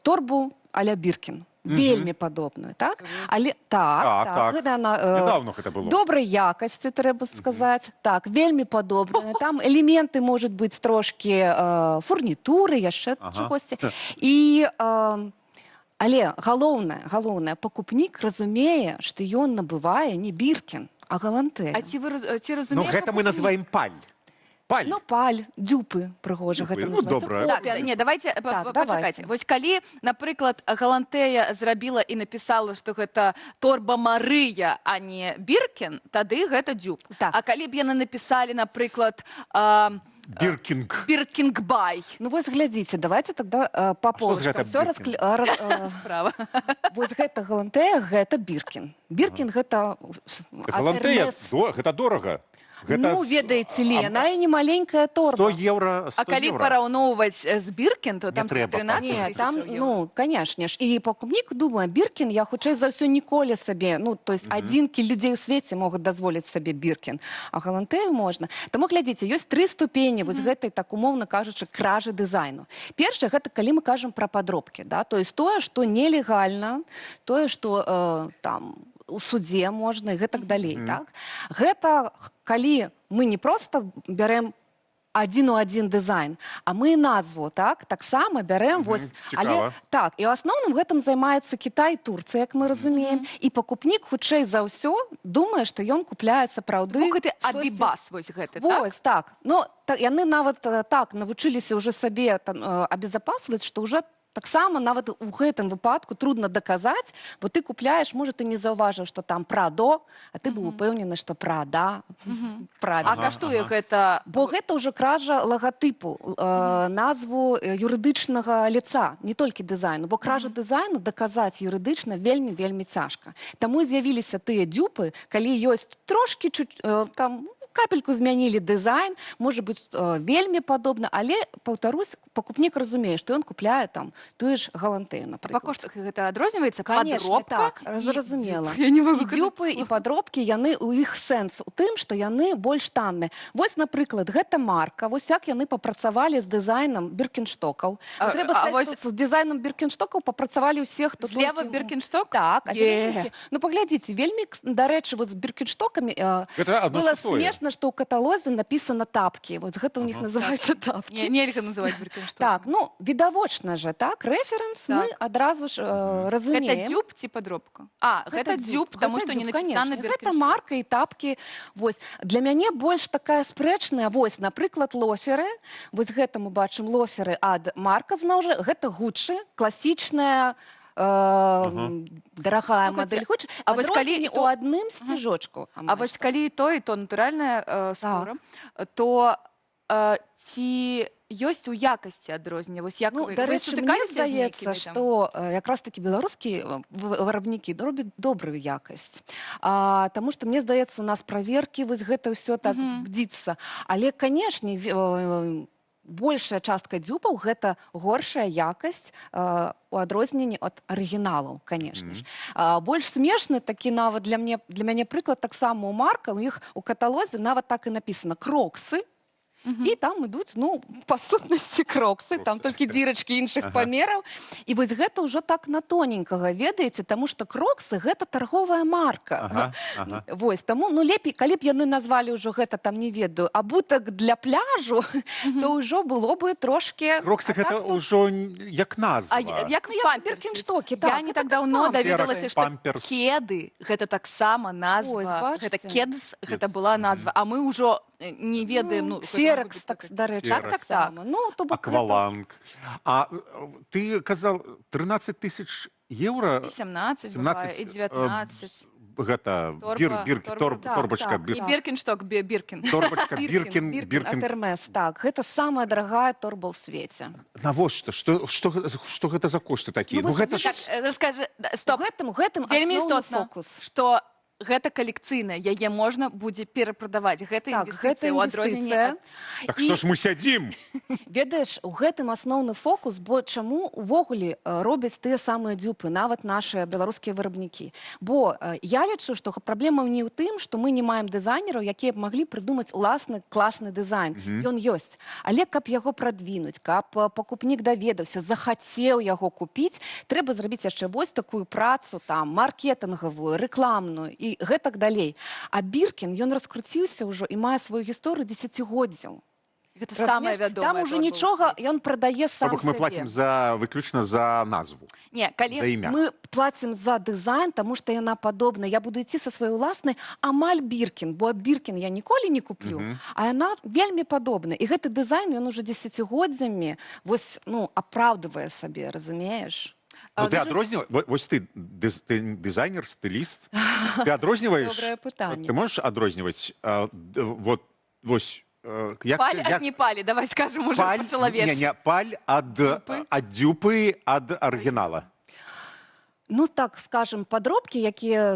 торбу а-ля Біркін. Вельмі падобную, так? Але так, гэта недавно гэта было. Добрай якасці, трэба сказаць. Так, вельмі падобная. Там элементы можуць быць трошкі фурнітуры, яшчэ чагосьці. І але галоўнае, пакупнік разумее, што ён набывае не Біркін, а Галантэя. А ці разумее? Ну, гэта мы называем паль. Паль. Ну, паль, дзюпы, прыгожа гэта называецца. Ну, добра. Так, не, давайте пачакайце. Вось калі, напрыклад, Галантэя зрабіла і напісала, што гэта торба Марыя, а не Біркін, тады гэта дзюб. А калі б яны напісалі, напрыклад, Биркинг. Биркингбай. Ну вось глядзіце, давайте тогда по што з полочкам гэта все Справа. Вось гэта галантея, гэта Биркин. Биркин гэта ад Галантея, Hermes. гэта дорага. Ну, ведаеце ли, яна і не маленькая 100 торба. евро, 100 А калі евро. параўноўваць з Биркин, то Не там трэба 13 Не, тысяч там, евро. ну, конечно ж. І покупнік думає, Біркін, я хутчэй за ўсё ніколі сабе, ну, то есть адзінкі людзей у свеце могуць дазволіць сабе Біркін, а галантею можна. Таму, глядзіце, ёсць 3 ступені вось гэтай, так умоўна кажучы, кражы дызайну. Першае, гэта калі мы кажам пра падробкі, да, то есть тое, што нелегальна, тое, што там у судзе можна і гэтак далей, так? Гэта калі мы не проста бярэм адзін у адзін дызайн, а мы назву, так, таксама бярэм, вось, але, так, і ў асноўным гэтым займаецца Кітай, Турцыя, як мы разумеем, і пакупнік хутчэй за ўсё думае, што ён купляе сапраўды Гэты штосьці. абібас вось гэты, так? Вось, так. Ну, яны нават так навучыліся ўжо сабе абезапасваць, што ўжо таксама нават у гэтым выпадку трудна даказаць, бо ты купляеш, можа, ты не заўважыў, што там Прадо, а ты быў упэўнены, што Прада. А каштуе гэта... Бо гэта ўжо кража лагатыпу, назву юрыдычнага лица, не толькі дызайну, бо кража дызайну даказаць юрыдычна вельмі цяжка. Таму і з'явіліся тыя дзюпы, калі ёсць трошкі там капельку змянілі дызайн, можа быць вельмі падобна, але, паўтарусь, пакупнік разумее, што ён купляе там тую ж галантею, Па напрыклад. коштах гэта адрозніваецца? Конечно, Падробка? так, зразумела. Я не могу І дзюпы, і падробкі, яны, у іх сэнс у тым, што яны больш танныя. Вось, напрыклад, гэта марка, вось як яны папрацавалі з дызайнам Біркенштокаў. Трэба сказаць, што з дызайнам Біркенштокаў папрацавалі ўсе, хто Злева Біркеншток? Так, ну паглядзіце, вельмі, дарэчы, вот з Біркенштокамі было смешна, што ў каталозе напісана тапкі. Вот гэта ў них называецца тапкі. Нельга называць Біркеншток. Так, ну, відавочна же, так, рэферэнс мы адразу ж разумеем. Гэта дзюб ці падробка? А, гэта дзюб, таму што не напісана Біркеншток. Гэта марка і тапкі. Вось. Для мяне больш такая спрэчная, вось, напрыклад, лоферы. Вось гэта мы бачым лоферы ад марка, зноў жа, гэта Гуччі, класічная, дарагая модель Гуччі, а вось калі у адным сцяжочку. А вось калі і то натуральная скура, то ці ёсць у якасці адрознення? Вось як Ну, вы дарэчы, мне сутыкаліся з здаецца, нейкімі там? што якраз такі беларускія вырабнікі робяць добрую якасць. Таму што, мне здаецца, у нас праверкі, вось гэта ўсё так бдзіцца. Але, канешне, большая частка дзюпаў гэта горшая якасць у адрозненні ад арыгіналаў, канешне ж. Больш смешны такі нават для мяне прыклад таксама у марка, у іх у каталозе нават так і напісана кроксы, і там ідуць, ну, па сутнасці кроксы, там толькі дзірачкі іншых памераў. І вось гэта ўжо так на тоненькага, ведаеце, таму што кроксы гэта тарговая марка. Вось, таму, ну, лепей, калі б яны назвалі ўжо гэта, там, не ведаю, абутак для пляжу, то ўжо было бы трошки... Кроксы гэта ўжо як назва. А як Біркенштокі, Я не так даўно даведалася, што памперс. кеды гэта таксама назва. Гэта кедс, гэта была назва. А мы ўжо не ведаем, ну, Серекс, так, дарэчы. Так. Ну, то бок Акваланг. А ты казал 13 тысяч евро? І 17 бывае, і 19. Гэта торбачка. І Біркеншток, Біркін. Торбачка, Біркін. ад Hermes, так. Гэта самая дарагая торба ў свеце. Навошта? Што гэта за кошты такія? Ну, гэта ж... Скажы, стоп. Гэтым Вельмі асноўны істотна, фокус. што гэта калекцыйная, яе можна будзе перапрадаваць. Гэта Так, інвестыцыя ў адрозненні ад... Так што ж мы сядзім? Ведаеш, у гэтым асноўны фокус, бо чаму увогуле робяць тыя самыя дзюпы, нават нашыя беларускія вырабнікі. Бо я лічу, што праблема не ў тым, што мы не маем дызайнераў, якія б маглі прыдумаць уласны класны дызайн. Ён ёсць. Але каб яго прадвінуць, каб пакупнік даведаўся, захацеў яго купіць, трэба зрабіць яшчэ вось такую працу, там, маркетынгавую, рэкламную і гэтак далей. А Біркін, ён раскруціўся ўжо і мае сваю гісторыю дзесяцігоддзяў. Гэта самае вядомае. Там уже нічога, ён прадае сам Бок мы плацім выключна за назву. Не, калі мы плацім за дызайн, таму што яна падобная. Я буду ісці са сваёй уласнай амаль Біркін, бо Біркін я ніколі не куплю, а яна вельмі падобная. І гэты дызайн, ён уже дзесяцігоддзямі вось, ну, апраўдвае сабе, разумееш? Ну, ты адрозніваеш, вось ты дызайнер, стыліст, ты адрозніваеш... Добрае пытанне. Ты можаш адрозніваць, вот, вось, Паль ад не палі, давай скажем уже паль, по-чалавечы. не, паль ад дзюпы ад арыгінала. Ну так скажем, падробкі, якія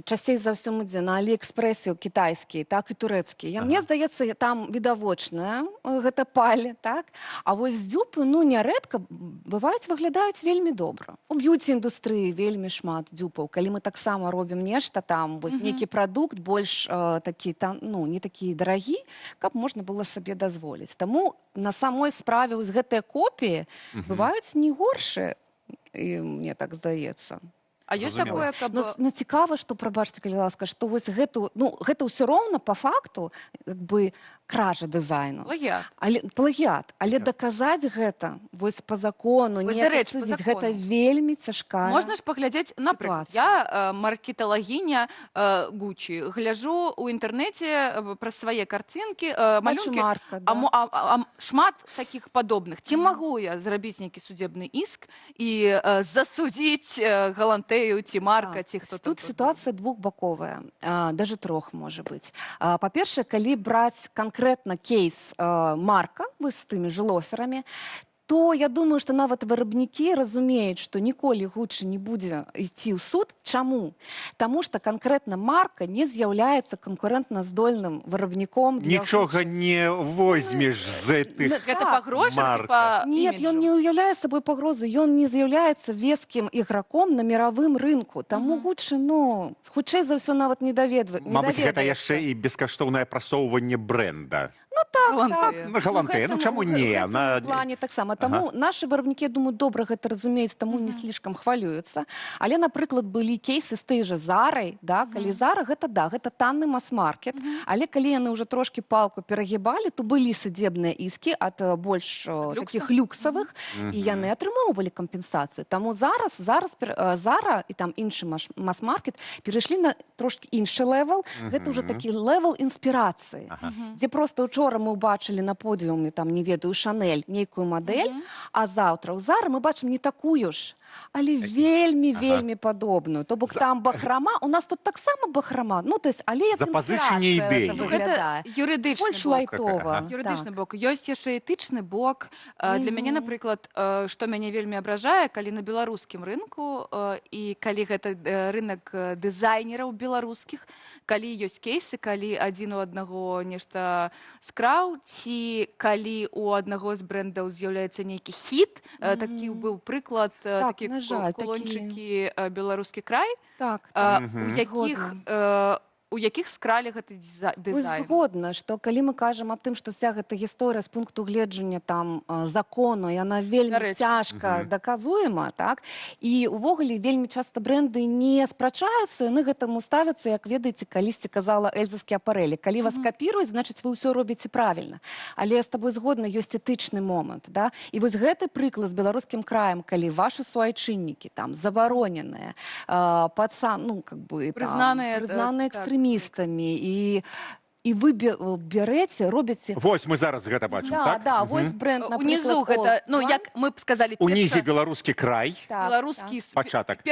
часцей за ўсё ідзе на аліэкспрэсе кітайскія, так і турэцкія. Мне здаецца, там відавочная гэта паль, так? А вось дзюпы, ну, нярэдка бываюць, выглядаюць вельмі добра. У б'юці-індустрыі вельмі шмат дзюпаў. Калі мы таксама робім нешта там, вось нейкі прадукт больш такі, ну, не такі дарагі, каб можна было сабе дазволіць. Таму на самой справе вось гэтыя копіі бываюць не горшыя, і мне так здаецца. А ёсць такое, каб... Ну, цікава, што, прабачце, калі ласка, што вось гэта ўсё роўна па факту, як бы, кража дызайну. Плагіат. Але даказаць гэта, вось па закону, не судзіць, гэта вельмі цяжкая. Можна ж паглядзець, напрыклад, я маркеталагіня Гуччі, гляжу ў інтэрнэце пра свае карцінкі, малюнкі, шмат такіх падобных. Ці магу я зрабіць нейкі судебны іск і засудзіць галантэю ці марка, ці хто там? Тут сітуацыя двухбаковая, даже трох, можа быць. Па-першае, калі браць конкретно кейс марка, вы з тымі ж лоферамі, то я думаю, што нават вырабнікі разумеюць, што ніколі Гуччі не будзе ісці ў суд. Чаму? Таму што канкрэтна марка не з'яўляецца канкурэнтна здольным вырабніком для Нічога не возьмеш з гэтых Гэта па грошах, па Нет, ён не ўяўляе сабой пагрозу, ён не з'яўляецца вескім іграком на міравым рынку. Таму Гуччі, ну, хутчэй за ўсё нават не даведваецца. Мабыць, гэта яшчэ і бескаштоўнае прасоўванне брэнда. Ну так, Галантэя, ну чаму не? В плане таксама. Таму нашы вырабнікі, я думаю, добра гэта разумеюць, таму не слишком хвалююцца. Але, напрыклад, былі кейсы з той жа Зарай, да, калі Зара, гэта танны мас-маркет, але калі яны ўжо трошки палку перагібалі, то былі судебныя іскі ад больш такіх люксавых, і яны атрымоўвалі кампенсацыю. Таму зараз Зара і там іншы мас-маркет перайшлі на трошки іншы левел, гэта ўжо такі левел інспірацыі, дзе проста учора мы ўбачылі на подіуме, там, не ведаю, Шанель, нейкую мадэль, а заўтра ў Зары мы бачым не такую ж, але вельмі падобную. То бок там бахрама, у нас тут таксама бахрама, ну, то есть, але як запазычанне ідэй. Гэта юрыдычны больш лайтова. Юрыдычны бок. Ёсць яшчэ этычны бок. Для мяне, напрыклад, што мяне вельмі абражае, калі на беларускім рынку і калі гэта рынак дызайнераў беларускіх, калі ёсць кейсы, калі адзін у аднаго нешта скраў, ці калі у аднаго з брэндаў з'яўляецца нейкі хіт, такі быў прыклад, такі кулончыкі беларускі край, у якіх скралі гэты дызайн. Згодна, што калі мы кажам аб тым, што вся гэта гісторыя з пункту гледжання там закону, яна вельмі цяжка даказуема, так? І увогуле вельмі часта брэнды не спрачаюцца, яны гэтаму ставяцца, як ведаеце, калісьці казала Эльза Скіапарэлі. Калі вас капіруюць, значыць, вы ўсё робіце правільна. Але я з табой згодна, ёсць этычны момант, да? І вось гэты прыклад з беларускім краем, калі вашы суайчыннікі там забароненыя, ну, как бы, прызнаныя экстрэмістамі, і вы береце, робіце... Вось мы зараз гэта бачым, так? Да, вось бренд, напрыклад... Унізу гэта, ну, як мы б сказалі... Унізе беларускі край, беларускі пачатак.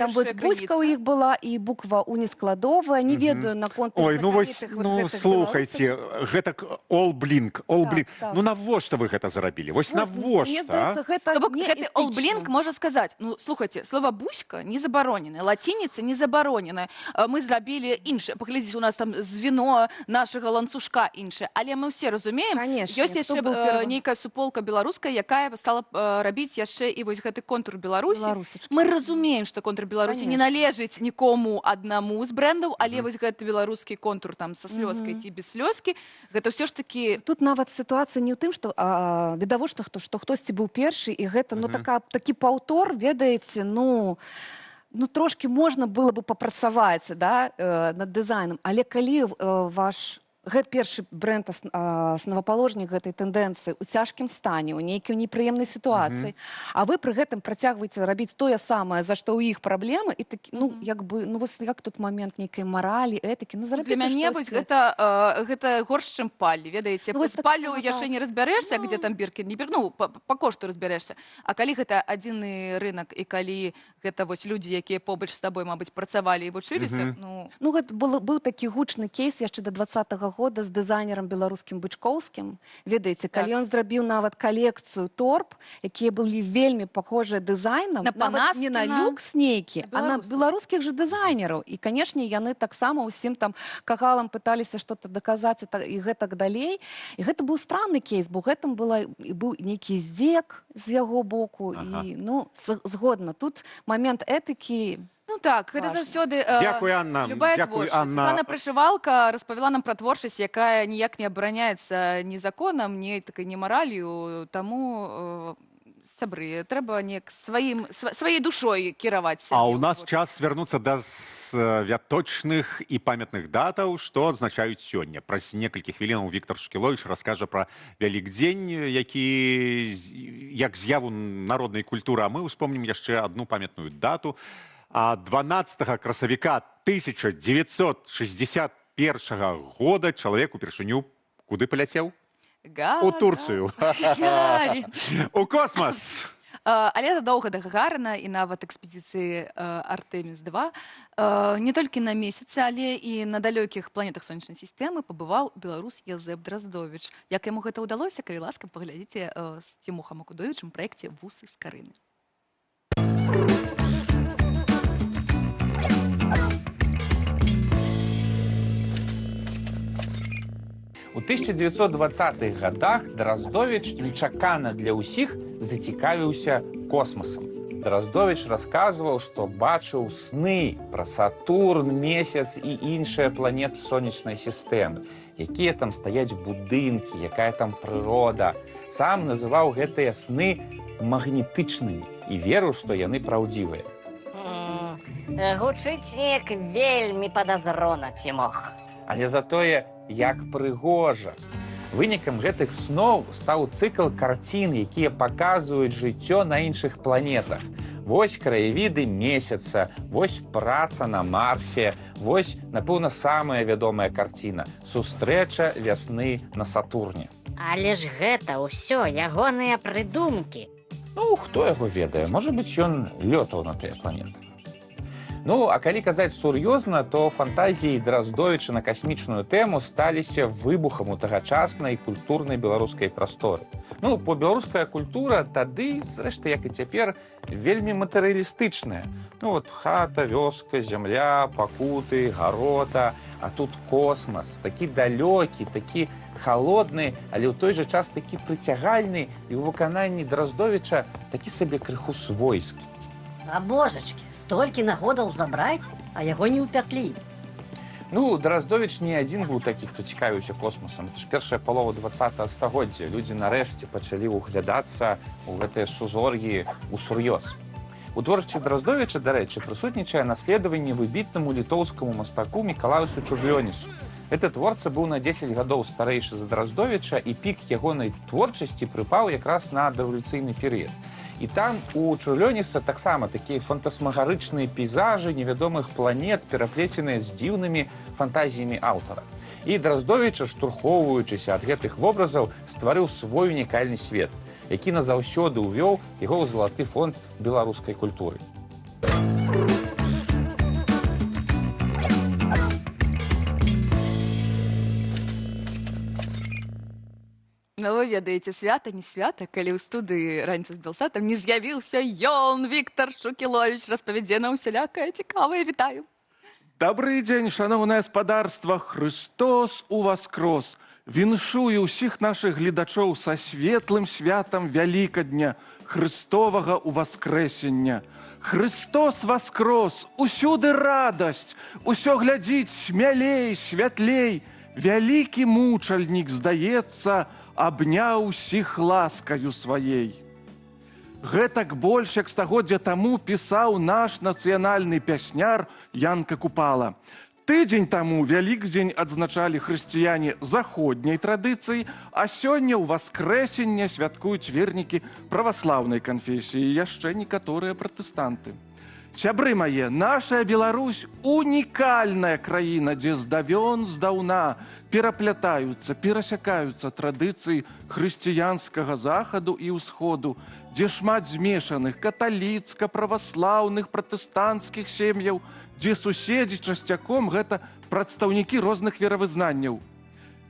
Там вот бузька ў іх была, і буква унескладовая, не ведаю на контурах... Ой, ну вось, ну, слухайце, гэта all-blink. Ну, навошта вы гэта зрабілі? Вось навошта? Мне здаецца, гэта не этычна. All-blink можа сказаць, ну, слухайце, слова бузька не забароненае, лацініца не забароненая. Мы зрабілі іншае. Паглядзіце, у нас там звено нашага ланцужка іншае. Але мы ўсе разумеем, ёсць яшчэ нейкая суполка беларуская, якая стала рабіць яшчэ і вось гэты контур Беларусі. Мы разумеем, што контур Беларусі не належыць нікому аднаму з брэндаў, але вось гэты беларускі контур там са слёзкай ці без слёзкі, гэта ўсё ж такі... Тут нават сітуацыя не ў тым, што відавочна, што хтосьці быў першы, і гэта, ну, такі паўтор, ведаеце, ну, трошки можна было бы папрацаваць, да, над дызайнам, але калі ваш першы бренд основаположнік гэтай тэндэнцыі ў цяжкім стане, у нейкай непрыемнай сітуацыі, а вы пры гэтым працягваеце рабіць тое самае, за што ў іх праблемы, і такі, ну, як бы, ну, вось як тут момент нейкай маралі, этыкі, ну, зрабіце штосьці. Для мяне вось гэта горш, чым паль, ведаеце, з паллю яшчэ не разбярэшся, где там біркі, ну, па кошту разбярэшся, а калі гэта адзіны рынак, і калі гэта вось людзі, якія побач з табой, мабыць, працавалі і вучыліся. Ну, гэта быў такі гучны кейс яшчэ до 20-го года з дызайнерам беларускім Бычкоўскім. Ведаеце, калі ён зрабіў нават калекцыю торб, якія былі вельмі похожыя дызайнам, нават не на люкс нейкі, а на беларускіх же дызайнераў. І, канешне, яны таксама ўсім там кагалам пыталіся што-то даказаць і гэтак далей. І гэта быў странны кейс, бо гэтым быў нейкі здзек з яго боку. І, ну, згодна, тут момент этыкі. Ну так, гэта заўсёды Дзякуй, Анна. любая Дзякуй, творчасць. Анна. Пана Прышывалка распавяла нам пра творчасць, якая ніяк не абараняецца ні законам, ні этыкай, ні маралью. Таму, сябры, трэба неяк сваёй душой кіраваць сябе. А у нас час звярнуцца да святочных і памятных датаў, што адзначаюць сёння. Праз некалькі хвілінаў Віктор Шкіловіч раскажа пра Вялікдзень, які як з'яву народнай культуры. А мы ўспомнім яшчэ адну памятную дату. 12 красавіка 1961 года чалавек упершыню куды паляцеў? У Турцыю. У космас. Але задоўга да Гагарына і нават экспедыцыі Артэміс-2 не толькі на месяцы, але і на далёкіх планетах сонечнай сістэмы пабываў беларус Язэп Драздовіч. Як яму гэта ўдалося, калі ласка, паглядзіце з Цімохам Акудовічам у праекце «Вусы з Карыны». У 1920-х годах Драздовіч нечакана для ўсіх зацікавіўся космосам. Драздовіч расказваў, што бачыў сны пра Сатурн, месяц і іншыя планеты сонечнай сістэмы, якія там стаяць будынкі, якая там прырода. Сам называў гэтыя сны магнетычнымі і верыў, што яны праўдзівыя. Гучыць неяк вельмі падазрона, Цімох. Але затое як прыгожа. Вынікам гэтых сноў стаў цыкл карцін, якія паказваюць жыццё на іншых планетах. Вось краявіды месяца, вось праца на Марсе, вось, напэўна, самая вядомая карціна – сустрэча вясны на Сатурне. Але ж гэта ўсё ягоныя прыдумкі. Ну, хто яго ведае? Можа быць, ён лётаў на тыя планеты. Ну, а калі казаць сур'ёзна, то фантазіі Драздовіча на касмічную тэму сталіся выбухам у тагачаснай культурнай беларускай прасторы. Ну, бо беларуская культура тады, зрэшты, як і цяпер, вельмі матэрыялістычная. Ну, от хата, вёска, зямля, пакуты, гарота, а тут космас, такі далёкі, такі халодны, але ў той жа час такі прыцягальны і ў выкананні Драздовіча такі сабе крыху свойскі. А божачкі, столькі нагодаў забраць, а яго не ўпяклі. Ну, Драздовіч не адзін быў такі, хто цікавіўся космосам. Это ж першая палова 20-го стагоддзя. Людзі нарэшце пачалі ўглядацца ў гэтыя сузор'і усур'ёз. У творчасці Драздовіча, дарэчы, прысутнічае наследаванне выбітнаму літоўскаму мастаку Мікалаўсу Чурлёнісу. Гэты творца быў на 10 гадоў старэйшы за Драздовіча, і пік ягонай творчасці прыпаў якраз на рэвалюцыйны перыяд. І там у Чурлёніса таксама такія фантасмагарычныя пейзажы невядомых планет, пераплеценыя з дзіўнымі фантазіямі аўтара. І Драздовіча, штурхоўваючыся ад гэтых вобразаў, стварыў свой унікальны свет, які назаўсёды ўвёў яго ў залаты фонд беларускай культуры. Ну, вы ведаеце, свята, не свята, калі ў студыі раніца з Белсатам не з'явіўся ён, Віктор Шукіловіч, распавядзе нам усялякае цікавае. Вітаю. Добрый дзень, шаноўнае спадарства, Христос уваскрос. Віншую ўсіх нашых гледачоў са светлым святам Вялікадня, Христовага уваскрэсення. Христос воскрос, усюды радасць, усё глядзіць смялей, святлей. Вялікі мучальнік, здаецца, абняў усіх ласкаю сваей. Гэтак больш як стагоддзя таму пісаў наш нацыянальны пясняр Янка Купала. Тыдзень таму Вялікдзень адзначалі хрысціяне заходняй традыцыі, а сёння ў васкрэсенне святкуюць вернікі праваслаўнай канфесіі, яшчэ некаторыя пратэстанты. Сябры мае, наша Беларусь унікальная краіна, дзе здавён здаўна пераплятаюцца, перасякаюцца традыцыі хрысціянскага захаду і ўсходу, дзе шмат змешаных каталіцка-праваслаўных, пратэстанцкіх сем'яў, дзе суседзі часцяком гэта прадстаўнікі розных веравызнанняў.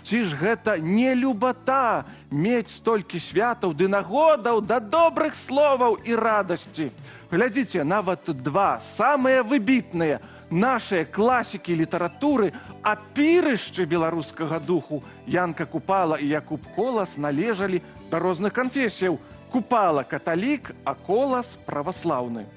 Ці ж гэта не любата мець столькі святаў ды нагодаў да добрых словаў і радасці? Глядзіце, нават два самыя выбітныя нашыя класікі літаратуры, апірышчы беларускага духу Янка Купала і Якуб Колас належалі да розных канфесіяў. Купала каталік, а Колас праваслаўны.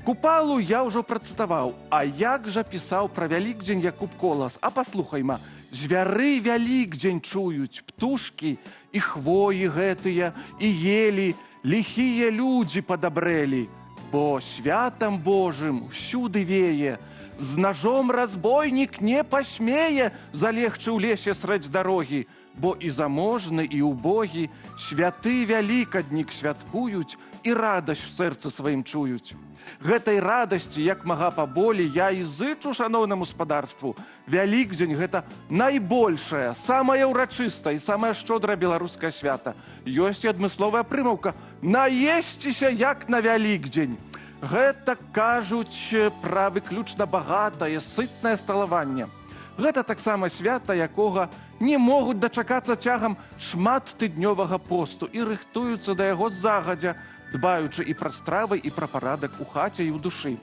Купалу я ўжо працытаваў, а як жа пісаў пра Вялікдзень Якуб Колас? А паслухайма, звяры Вялікдзень чуюць, птушкі і хвоі гэтыя, і елі, ліхія людзі падабрэлі, бо святам Божым усюды вее, з ножом разбойнік не пасмее залегчы ў лесе срэдзь дарогі, бо і заможны, і убогі святы Вялікаднік святкуюць і радасць у сэрцы сваім чуюць. Гэтай радасці, як мага паболей, я і зычу шаноўнаму спадарству. Вялікдзень – гэта найбольшае, самае ўрачыстае і самае шчодрае беларускае свята. Ёсць і адмысловая прымаўка «наесціся, як на Вялікдзень». Гэта кажуць пра выключна багатае, сытнае сталаванне. Гэта таксама свята, якога не могуць дачакацца цягам шматтыднёвага посту і рыхтуюцца да яго загадзя, дбаючы і пра стравы, і пра парадак у хаце і ў душы.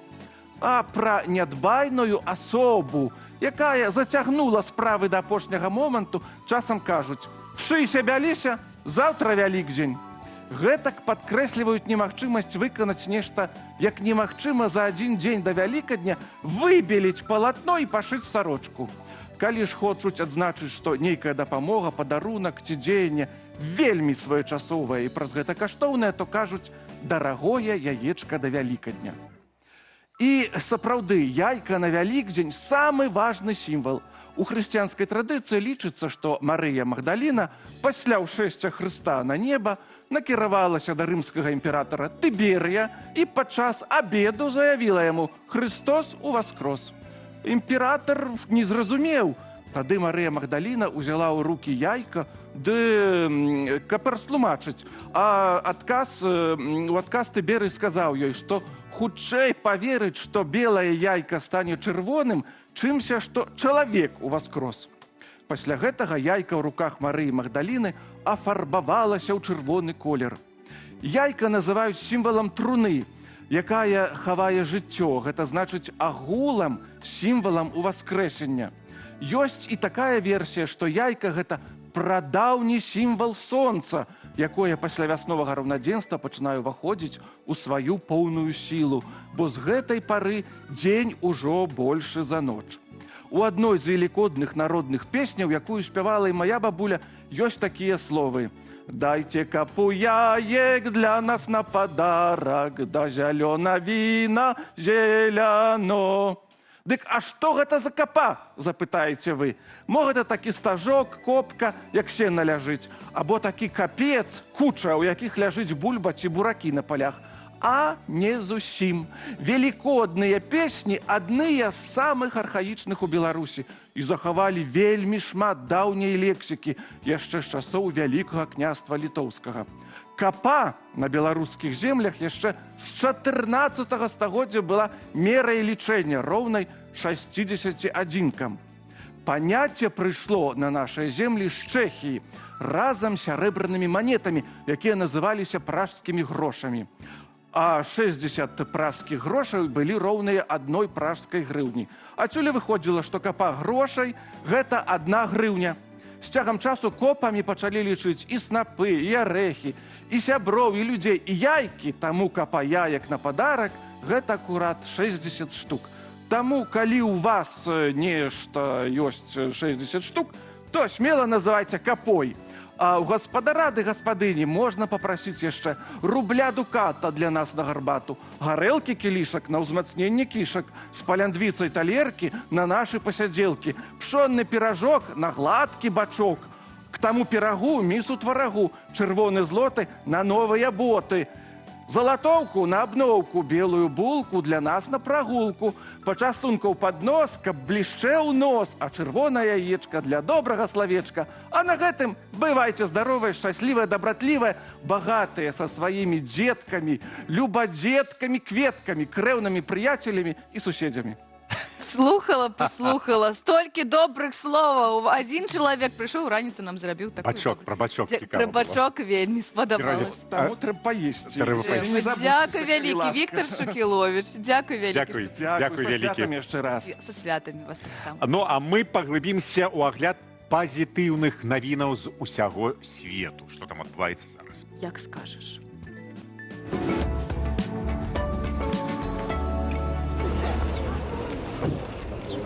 А пра нядбайную асобу, якая зацягнула справы да апошняга моманту, часам кажуць «шыйся, бяліся, заўтра Вялікдзень». Гэтак падкрэсліваюць немагчымасць выканаць нешта, як немагчыма за адзін дзень да Вялікадня выбеліць палатно і пашыць сарочку. Калі ж хочуць адзначыць, што нейкая дапамога, падарунак ці дзеянне вельмі своечасовае і праз гэта каштоўнае, то кажуць «дарагое яечка да Вялікадня». І сапраўды, яйка на Вялікдзень – самы важны сімвал. У хрысціянскай традыцыі лічыцца, што Марыя Магдаліна пасля ўшэсця Хрыста на неба накіравалася да рымскага імператара Тыберія і падчас абеду заявіла яму «Хрыстос уваскрос». Імператар не зразумеў. Тады Марыя Магдаліна ўзяла ў рукі яйка, ды каб растлумачыць. А у адказ Тыберый сказаў ёй, што хутчэй паверыць, што белае яйка стане чырвоным, чымся, што чалавек уваскрос. Пасля гэтага яйка ў руках Марыі Магдаліны афарбавалася ў чырвоны колер. Яйка называюць сімвалам труны, якая хавае жыццё, гэта значыць агулам, сімвалам уваскрэсення. Ёсць і такая версія, што яйка – гэта прадаўні сімвал сонца, якое пасля вясновага раўнадзенства пачынае ўваходзіць у сваю поўную сілу, бо з гэтай пары дзень ужо большы за ноч. У адной з велікодных народных песняў, якую спявала і мая бабуля, ёсць такія словы «Дайте капу яек для нас на подарок, да зялёна віна зеляно». Дык, а што гэта за капа, запытаеце вы? Мо гэта такі стажок, копка, як сена ляжыць, або такі капец, куча, у якіх ляжыць бульба ці буракі на палях. А не зусім. Велікодныя песні адныя з самых архаічных у Беларусі і захавалі вельмі шмат даўняй лексікі яшчэ з часоў Вялікага княства літоўскага. Капа на беларускіх землях яшчэ з 14 стагоддзя была мерай лічэння, роўнай 60 адзінкам. Паняцце прыйшло на нашыя землі з Чэхіі разам з сярэбранымі манетамі, якія называліся пражскімі грошамі. А 60 пражскіх грошай былі роўныя адной пражскай грыўні. Адсюль выходзіла, што капа грошай – гэта 1 грыўня. З цягам часу копамі пачалі лічыць і снапы, і арэхі, і сяброў, і людзей, і яйкі. Таму капа яек на падарак – гэта акурат 60 штук. Таму, калі ў вас нешта ёсць 60 штук, то смела называйце капой. А ў гаспадара ды гаспадыні можна папрасіць яшчэ рубля дуката для нас на гарбату, гарэлкі кілішак на ўзмацненне кішак, з паляндвіцай талеркі на нашы пасядзелкі, пшонны піражок на гладкі бачок, к таму пірагу місу тварагу, чырвоны злоты на новыя боты. Залатоўку на абноўку, белую булку для нас на прагулку. Пачастункаў пад нос, каб блішчэў нос, а чырвонае яечка для добрага славечка. А на гэтым бывайце здаровыя, шчаслівыя, дабратлівыя, багатыя са сваімі дзеткамі, любадзеткамі, кветкамі, крэўнымі прыяцелямі і суседзямі. Слухала, послухала. Столькі добрых словаў. Один чалавек прыйшоў, раніцу нам зрабіў такую. Бачок, про бачок цікаво Про было. бачок вельмі спадабалось. Таму трэба паесці. Дзякуй вялікі, Віктор Шукілович. Дзякуй вялікі. Дзякуй вялікі. Яшчэ раз. Са святамі вас таксама. Ну, а мы паглыбімся ў агляд пазітыўных навінаў з усяго свету. Што там адбываецца зараз? Як скажаш.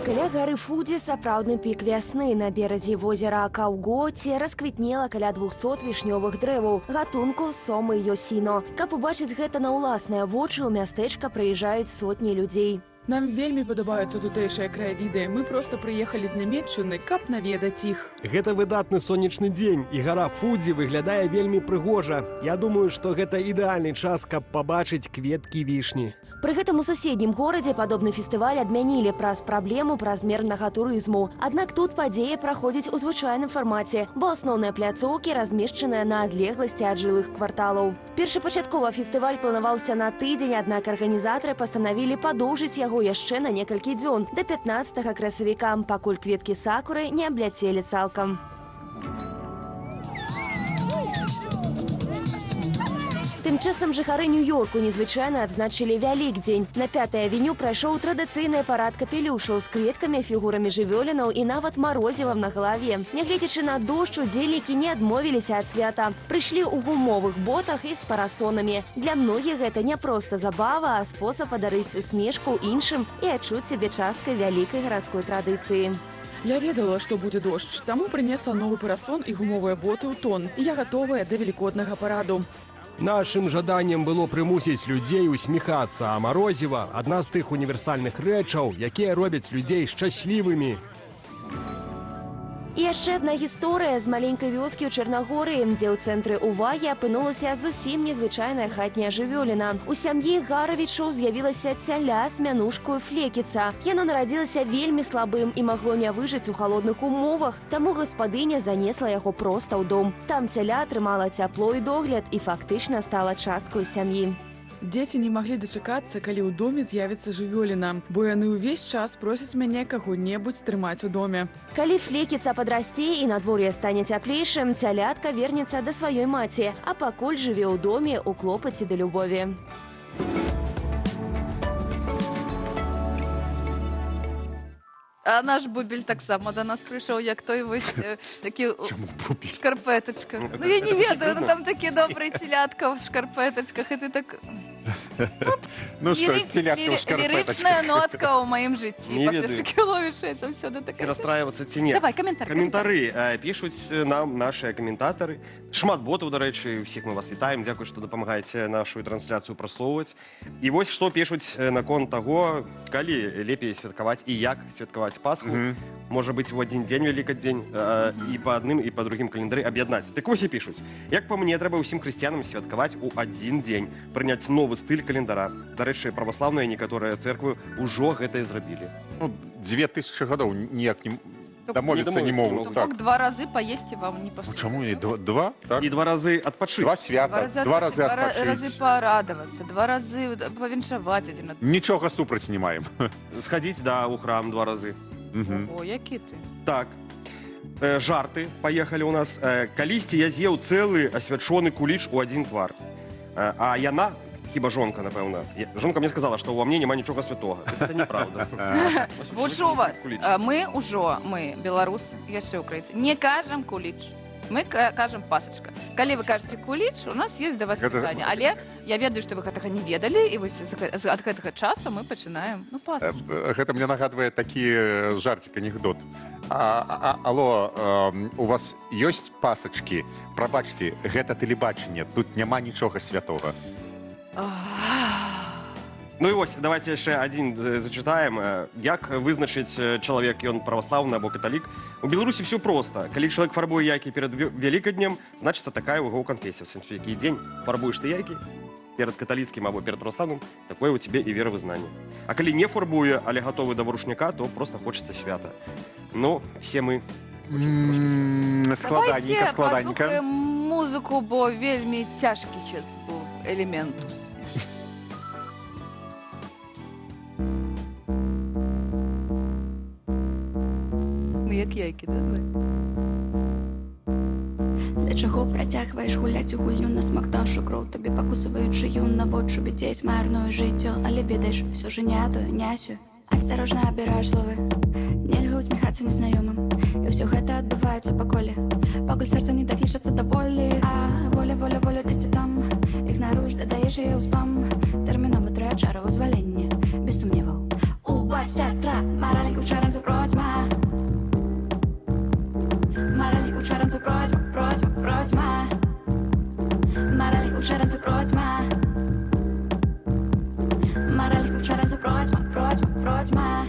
Каля гары Фудзі сапраўдны пік вясны. На беразе возера Каўгоці расквітнела каля 200 вішнёвых дрэваў, гатунку сомы Йосіно. Каб убачыць гэта на ўласныя вочы, у мястэчка прыязджаюць сотні людзей. Нам вельмі падабаюцца тутэйшыя краявіды. Мы проста прыехалі з Нямецчыны, каб наведаць іх. Гэта выдатны сонечны дзень, і гара Фудзі выглядае вельмі прыгожа. Я думаю, што гэта ідэальны час, каб пабачыць кветкі вішні. Пры гэтым у суседнім горадзе падобны фестываль адмянілі праз праблему празмернага турызму. Аднак тут падзея праходзіць у звычайным фармаце, бо асноўныя пляцоўкі размешчаныя на адлегласці ад жылых кварталаў. Першапачаткова фестываль планаваўся на тыдзень, аднак арганізатары пастанавілі падоўжыць яго яшчэ на некалькі дзён, да 15 красавіка, пакуль кветкі сакуры не абляцелі цалкам. Тым часам жыхары Нью-Йорку незвычайна адзначылі Вялікдзень. На 5-й авеню прайшоў традыцыйны парад капелюшаў з кветкамі, фігурамі жывёлінаў і нават марозівам на галаве. Нягледзячы на дождж, удзельнікі не адмовіліся ад свята. Прыйшлі ў гумовых ботах і з парасонамі. Для многіх гэта не проста забава, а спосаб падарыць усмешку іншым і адчуць сябе часткай вялікай гарадской традыцыі. Я ведала, што будзе дождж, таму прынесла новы парасон і гумовыя боты ў тон. І я гатовая да велікоднага параду. Нашым жаданнем было прымусіць людзей усміхацца, а марозіва – адна з тых універсальных рэчаў, якія робяць людзей шчаслівымі. І яшчэ адна гісторыя з маленькай вёскі ў Чарнагорыі, дзе ў цэнтры ўвагі апынулася зусім незвычайная хатняя жывёліна. У сям'і Гаравічаў з'явілася цяля з мянушкаю Флекіца. Яно нарадзілася вельмі слабым і магло не выжыць у халодных умовах, таму гаспадыня занесла яго проста ў дом. Там цяля атрымала цяпло і догляд і фактычна стала часткаю сям'і. Дзеці не маглі дачакацца, калі ў доме з'явіцца жывёліна, бо яны ўвесь час просяць мяне каго-небудзь трымаць у доме. Калі Флекіца падрасце і надвор'е стане цяплейшым, цялятка вернецца да сваёй маці, а пакуль жыве ў доме ў клопаце да любові. А наш бубель таксама до нас прыйшоў, як той вось такі шкарпетачках. Ну я не ведаю, ну там такі добрыя цялятка ў шкарпетачках, і ты так... Ну што, цялятка ў шкарпетачках. Лірычная нотка ў маім жыцці. Пасля Шукіловіча заўсёды Ці такая. расстраиваться, ці не. Давай, каментар. Каментары пишуць нам наши каментатары. Шмат ботаў, дарэчы, усіх мы вас вітаем. Дзякуй, што дапамагаеце нашу трансляцыю праслоўваць. І вось што пишуць наконт таго, калі лепей святкаваць і як святкаваць Пасху. Можа быць, у адзін дзень Вялікадзень і па адным, і па другім календары аб'яднаць. Так вось і пишуць. Як па мне, трэба ўсім хрысціянам святкаваць у адзін дзень, прыняць новы стыль календара. Дарэчы, праваслаўныя некаторыя цэрквы ўжо гэтае зрабілі. Ну, 2000 гадоў ніяк не... Дамовіцца не могуць. Так, 2 разы паесці вам не Ну, паступіць. чаму і 2? Так? І 2 разы адпачыць. 2 свята, 2 разы разы адпачыць. парадавацца, 2 разы павіншаваць адзін аднаго. Нічога супраць не маем. Схадзіць, да, у храм 2 разы. О, які ты. Так. Жарты паехалі ў нас. Калісьці я з'еў цэлы асвячоны куліч у адзін твар. А яна, хіба жонка, напэўна, жонка мне сказала, што ўва мне няма нічога святога. Гэта неправда. Вучу вас. Мы ўжо, беларусы, яшчэ украінцы, не кажам куліч. Мы кажам пасачка. Калі вы кажаце куліч, у нас ёсць да вас пытанне. Але я ведаю, што вы гэтага не ведалі, і вось ад гэтага часу мы пачынаем, ну, пасачку. Гэта мне нагадвае такі жартик, анекдот. Алло, у вас ёсць пасачкі? Прабачце, гэта тэлебачанне, тут няма нічога святога. Ну і вось, давайте яшчэ адзін зачытаем. Як вызначыць чалавек, ён праваслаўны або каталік? У Беларусі все проста. Калі чалавек фарбуе яйкі перад Вялікаднем, значыцца такая ў яго канфесія. В сэнсе, які дзень фарбуеш ты яйкі? перад каталіцкім або перад праваслаўным, такое ў цябе і веравызнанне. А калі не фарбуе, але гатовы да варушняка, то просто хочацца свята. Ну, все мы складаненька, складаненька. Давайте послухаем музыку, бо вельмі цяжкі час быў элементус. Ну, як яйкі, да? Для чаго працягваеш гуляць у гульню на смактошу, кроў табе пакусываючы юн на вочу бідзець марную жыццё, але ведаеш, усё ж не тую нясю. Асцярожна абіраеш словы, нельга усміхацца незнаёмым, і ўсё гэта адбываецца па коле. Пакуль сэрца не даклішацца да волі, а воля, воля, воля дзесьці там. Ігнаруеш, дадаеш яе ў спам, тэрмінова трэ чара вызвалення, без сумневаў. Убавь, сястра, мараленьку чаранцу процьма. Мараленьку чаранцу процьма, процьма, процьма. Мараленьку чаранцу процьма. Мараленьку чаранцу процьма, процьма, процьма.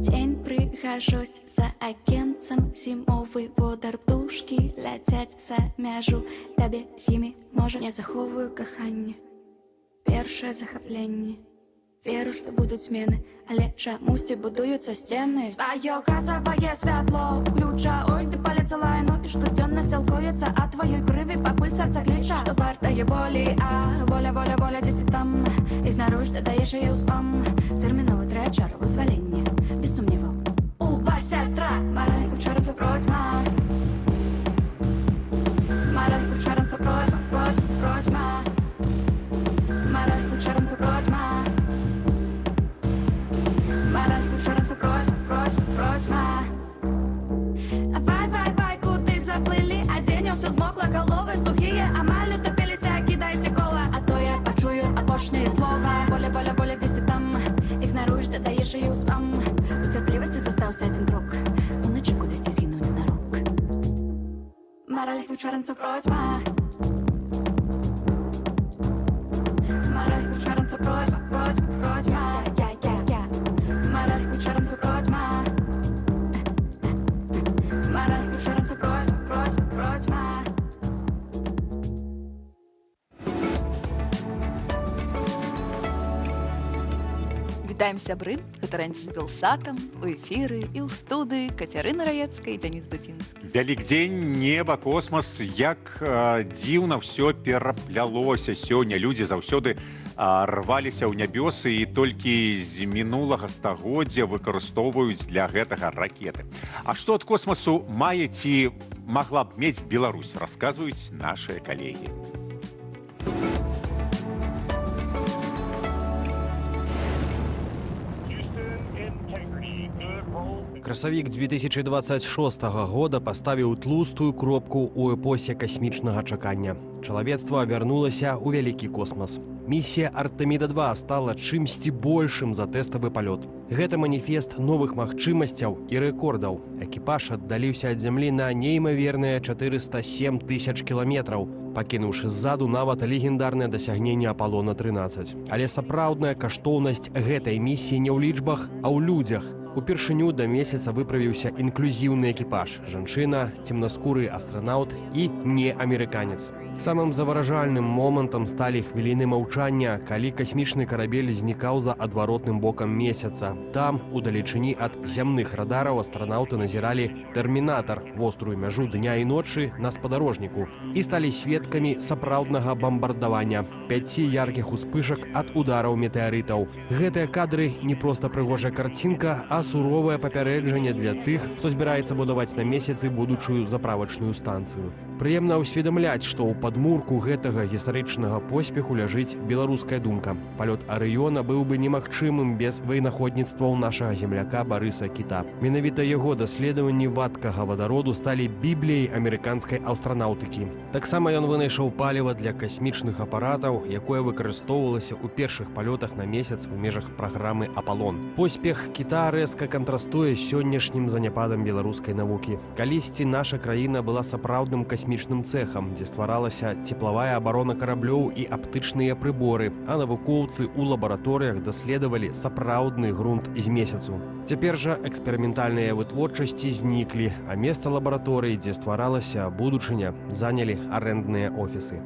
Дзень прыгажосць за акенцам, зімовы водар птушкі ляцяць за мяжу. Табе з імі, можа, не захоўваю каханне, першае захапленне. Веру, што будуць змены, але чамусьці будуюцца сцены. Сваё газавае святло ключа, ой, ты палец лайну, і штодзённа сілкуецца ад тваёй крыві, пакуль сэрца гліча. Што вартае волі, а воля, воля, воля дзесьці там. Ігнаруеш, дадаеш яе ў спам, тэрмінова трэ чара вызвалення, без сумневаў. Убавь, сястра, мараленьку чаранцу процьма. Мараленьку чаранцу процьма, процьма, процьма. Мараленьку чаранцу процьма. Мараленьку чаранцу процьма, процьма, процьма. Вай, вай, вай, куды заплылі, а дзень усё змокла, галовы сухія, амаль утапіліся, кідайце кола. А то я пачую апошнія слова. Воля, воля, воля, дзесьці там. Ігнаруеш, дадаеш яе ў спам. У цярплівасці застаўся адзін крок, уначы кудысьці згінуў незнарок. Мараленьку чаранцу процьма. Мараленьку чаранцу процьма, процьма, процьма. Мараленьку чаранцу процьма. Мараленьку чаранцу процьма, процьма, процьма. Вітаем сябры, гэта ранці з Белсатам, у эфіры і ў студыі Кацярына Раецкая і Дзяніс Дудзінскі. Вялікдзень, неба, космас, як дзіўна ўсё пераплялося сёння. Людзі заўсёды рваліся ў нябёсы і толькі з мінулага стагоддзя выкарыстоўваюць для гэтага ракеты. А што ад космасу мае ці магла б мець Беларусь, расказваюць нашыя калегі. Красавік 2026 года паставіў тлустую кропку ў эпосе касмічнага чакання. Чалавецтва вярнулася ў вялікі космас. Місія Артеміда-2 стала чымсьці большым за тэставы палёт. Гэта маніфест новых магчымасцяў і рэкордаў. Экіпаж аддаліўся ад зямлі на неймаверныя 407 тысяч кіламетраў, пакінуўшы ззаду нават легендарнае дасягненне Апалона-13. Але сапраўдная каштоўнасць гэтай місіі не ў лічбах, а ў людзях. Упершыню да месяца выправіўся інклюзіўны экіпаж. Жанчына, цемнаскуры астранаўт і не амерыканец. Самым заваражальным момантам сталі хвіліны маўчання, калі касмічны карабель знікаў за адваротным бокам месяца. Там, удалечыні ад зямных радараў, астранаўты назіралі тэрмінатар, вострую мяжу дня і ночы на спадарожніку, і сталі сведкамі сапраўднага бамбардавання, 5 яркіх успышак ад удараў метэарытаў. Гэтыя кадры не проста прыгожая карцінка, а суровае папярэджанне для тых, хто збіраецца будаваць на месяцы будучую заправачную станцыю. Прыемна ўсведамляць, што ў падмурку гэтага гістарычнага поспеху ляжыць беларуская думка. Палёт Арыёна быў бы немагчымым без ваеннаходніцтваў нашага земляка Барыса Кіта. Менавіта яго даследаванні вадкага вадароду сталі бібліяй амерыканскай астранаўтыкі. Таксама ён вынайшоў паліва для касмічных апаратаў, якое выкарыстоўвалася ў першых палётах на месяц у межах праграмы «Апалон». Поспех Кіта рэзка кантрастуе з сённяшнім заняпадам беларускай навукі. Калісьці наша краіна была сапраўдным касмічным цэхам, дзе стваралася цеплавая абарона караблёў і аптычныя прыборы, а навукоўцы ў лабараторыях даследавалі сапраўдны грунт з месяцу. Цяпер жа эксперыментальныя вытворчасці зніклі, а месца лабараторыі, дзе стваралася будучыня, занялі арэндныя офісы.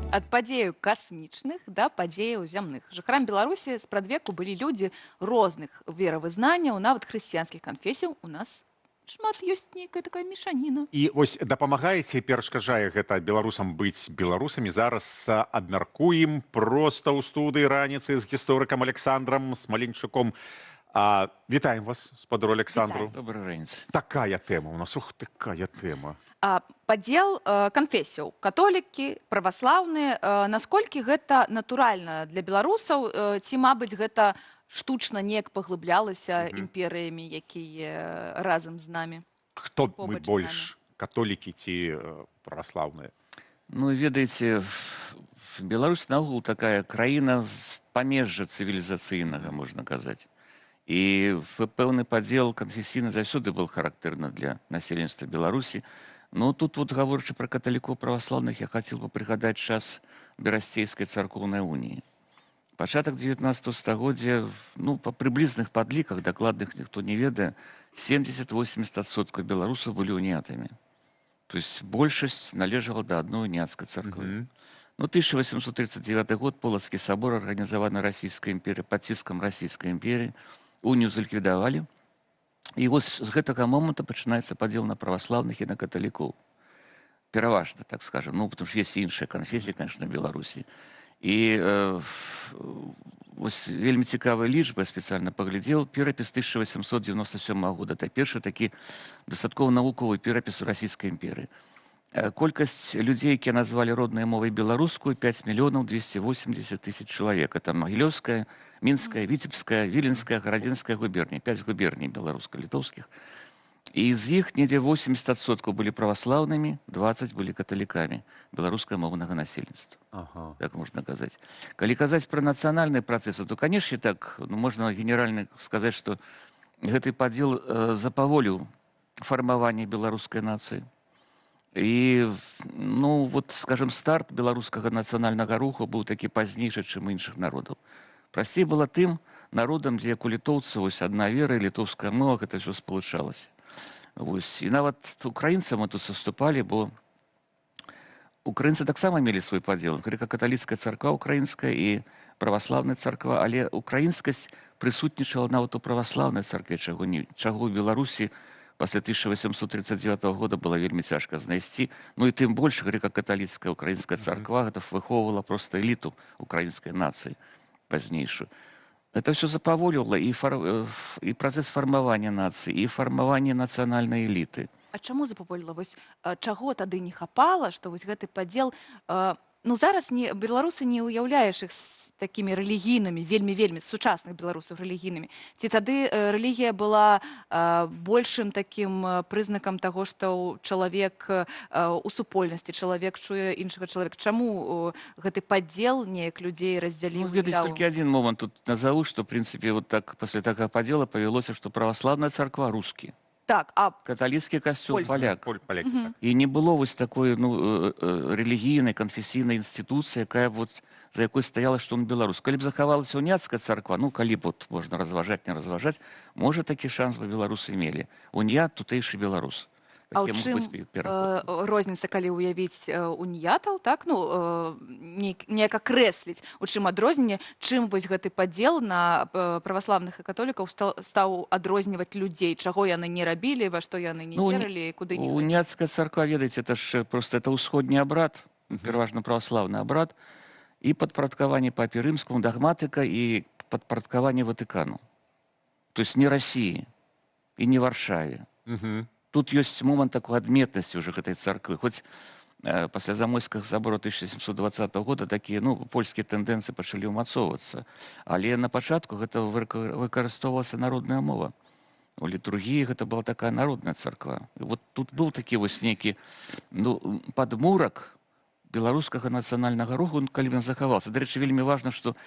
ад падзеяў касмічных да падзеяў зямных. Жыхарам Беларусі спрадвеку былі людзі розных веравызнанняў, нават хрысціянскіх канфесій. У нас шмат ёсць нейкая такая мешаніна. І ось дапамагаеце, перашкаджае гэта беларусам быць беларусамі. Зараз абмяркуем проста ў студыі раніцы з гісторыкам Александром Смаленчуком. Вітаем вас, спадару Александру. Добрый раніцы. Такая тэма у нас, такая тэма. Падзел канфесіяў, католікі, праваслаўныя, насколькі гэта натуральна для беларусаў, ці, мабыць, гэта штучна неяк паглыблялася імперыямі, якія разам з намі? Хто мы больш, католікі ці праваслаўныя? Ну, ведаеце, Беларусь наогул такая краіна з памежжа цывілізацыйнага, можна казаць. І пэўны падзел канфесійны заўсёды был характэрны для насельніцтва Беларусі. Ну, тут вот, гаворачы пра каталікоў праваслаўных, я хацеў бы прыгадаць час Берасцейскай царкоўнай уніі. Пачатак 19 стагоддзя, ну, па прыблізных падліках, дакладных ніхто не ведае, 70-80% беларусаў былі уніятамі. То есть большасць належала да адной уніяцкай царквы. Ну, 1839 год, Полацкі сабор, арганізаваны Расійскай імперіяй, пад ціскам Расійскай імперіі, унію заліквідавалі. І вось з гэтага моманту пачынаецца падзел на праваслаўных і на каталікоў. Пераважна, так скажем. Ну, потому что есть іншыя канфесіі, конечно, в Беларусі. І вось вельмі цікавая лічба, я спецыяльна паглядзеў, перапіс 1897 года. Это першы такі дастаткова навуковы перапіс у Расійскай імперыі. Колькасць людзей, якія назвалі роднай мовай беларускую, 5 280 000 чалавек. Это Магілёўская, Мінская, Віцебская, Віленская, Гарадзінская губерні. 5 губерній беларуска-літоўскіх. І з іх недзе 80% былі праваслаўнымі, 20 былі каталікамі беларускамоўнага насельніцтва. Так можна казаць. Калі казаць пра нацыянальныя працэсы, то, канешне, так, можна генеральна сказаць, што гэты падзел запаволіў фармаванне беларускай нацыі. І, ну, вот, скажем, старт беларускага нацыянальнага руху быў такі пазнейшы, чым іншых народаў. Прасцей было тым народам, дзе як у літоўцаў адна вера і літоўская мова, гэта ўсё спалучалася. І нават украінцам мы тут саступалі, бо украінцы таксама мелі свой падзел. Грэка-каталіцкая царква украінская і праваслаўная царква, але украінскасць прысутнічала нават у праваслаўнай царкве, чаго ў Беларусі пасля 1839 года было вельмі цяжка знайсці. Ну і тым больш грэка-каталіцкая украінская царква гэта выхоўвала проста эліту украінскай нацыі пазнейшую. Это все запаволіла і працэс фармавання нацыі, і фармавання нацыянальнай эліты. А чаму запаволіла? Вось чаго тады не хапала, што вось гэты падзел... Ну, зараз беларусы не ўяўляеш іх з такімі рэлігійнымі, вельмі-вельмі сучасных беларусаў рэлігійнымі. Ці тады рэлігія была большым такім прызнакам таго, што чалавек у супольнасці, чалавек чуе іншага чалавека. Чаму гэты падзел неяк людзей раздзяліў? Ну, ведаеце, толькі адзін момант тут назову, што, в прынцыпе, вот так пасля такога падзела павялося, што праваслаўная царква рускі. Так, а каталіцкі касцёл паляк. І не было вось такой рэлігійнай, канфесійнай інстытуцыі, якая за якой стаяла, што он беларус. Калі б захавалася уніяцкая царква, ну, калі б можна разважаць, не разважаць, можа, такі шанс бы беларусы мелі. Уніят тутэйшы беларус. А ў чым розніца, калі ўявіць уніятаў, так, ну, неяк акрэсліць, у чым адрозненне, чым вось гэты падзел на праваслаўных і католікаў стаў адрозніваць людзей, чаго яны не рабілі, во што яны не верылі, куды не ходзілі? Уніяцкая царква, ведаеце, это ж проста это ўсходні абрад, пераважна праваслаўны абрад, і падпарадкаванне папе рымскаму, дагматыка і падпарадкаванне Ватыкану. То есть не Расіі і не Варшаве. Тут ёсць момант такой адметнасці ўжо гэтай царквы. Хоць пасля замойскага сабора 1720 года такія, ну, польскія тэндэнцыі пачалі ўмацоўвацца. Але на пачатку гэта выкарыстоўвалася народная мова. У літургіі гэта была такая народная царква. І вот тут быў такі вось нейкі, ну, падмурак беларускага нацыянальнага руху, калі ён захаваўся. Дарэчы, вельмі важна, што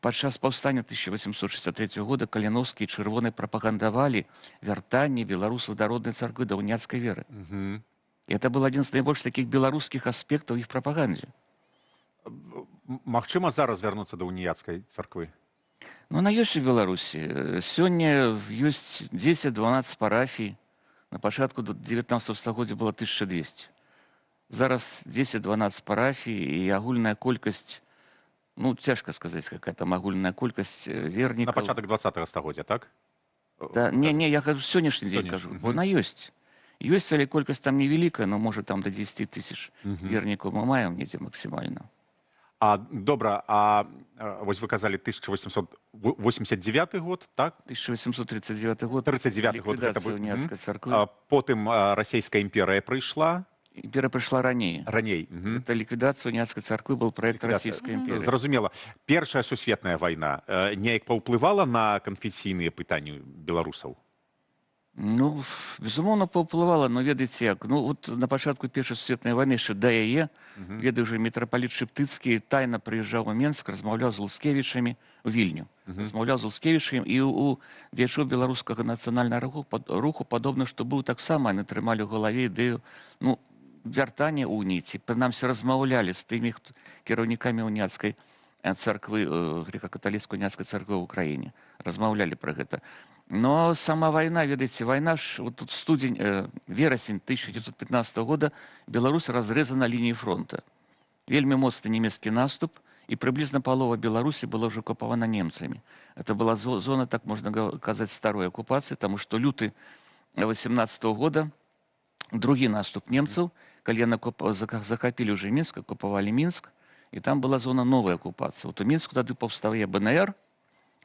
падчас паўстання 1863 года Каліноўскі і Чырвоны прапагандавалі вяртанне беларусаў да роднай царквы, да уніяцкай веры. І это был адзін з найбольш такіх беларускіх аспектаў іх прапагандзе. Магчыма зараз вярнуцца да уніяцкай царквы? Ну, она ёсць у Беларусі. Сёння ёсць 10-12 парафій. На пачатку 19 стагоддзя было 1200. Зараз 10-12 парафій і агульная колькасць, ну, цяжка сказаць, какая там агульная колькасць вернікаў. На пачатак 20-го стагоддзя, так? Да, не, я кажу, сённяшні дзень кажу, бо она ёсць. Ёсць, але колькасць там невялікая, но можа там до 10 тысяч вернікаў мы маем недзе максімальна. Добра, вось вы казалі 1889 год, так? 1839 год. 39 год гэта ліквідацыя быў. уніяцкай царквы. Потым расійская імперія прыйшла. Імперія прыйшла раней. Раней. Это ліквідацыя уніяцкай царквы был проект расійскай імперіі. Зразумела. Першая сусветная вайна неяк паўплывала на канфесійныя пытанні беларусаў? Ну, безумоўна, паўплывала, но ведаеце як. Ну, вот на пачатку Першай сусветнай вайны, яшчэ да яе, ведаю, уже мітрапаліт Шептыцкі тайна прыязджаў у Менск, размаўляў з Лускевічамі у Вільню. Размаўляў з Лускевічамі, і у дзячоў беларускага нацыянальнага руху падобна, што быў таксама, яны трымалі ў галаве ідэю, ну, вяртання уніі, ці прынамсі размаўлялі з тымі кіраўнікамі уніяцкай царквы, грэка-каталіцкай уніяцкай царквы ў Украіне. Размаўлялі пра гэта. Но сама вайна, ведаеце, вайна ж, вот тут верасень 1915 года Беларусь разрэзана лініяй фронта. Вельмі моцны нямецкі наступ, і прыблізна палова Беларусі была ўжо акупавана немцамі. Это была зона, так можна казаць, старой акупацыі, таму што люты 18 года, другі наступ немцаў, калі яны захапілі ўжо Мінск, акупавалі Мінск, і там была зона новай акупацыі. Вот у Мінску тады паўстае БНР,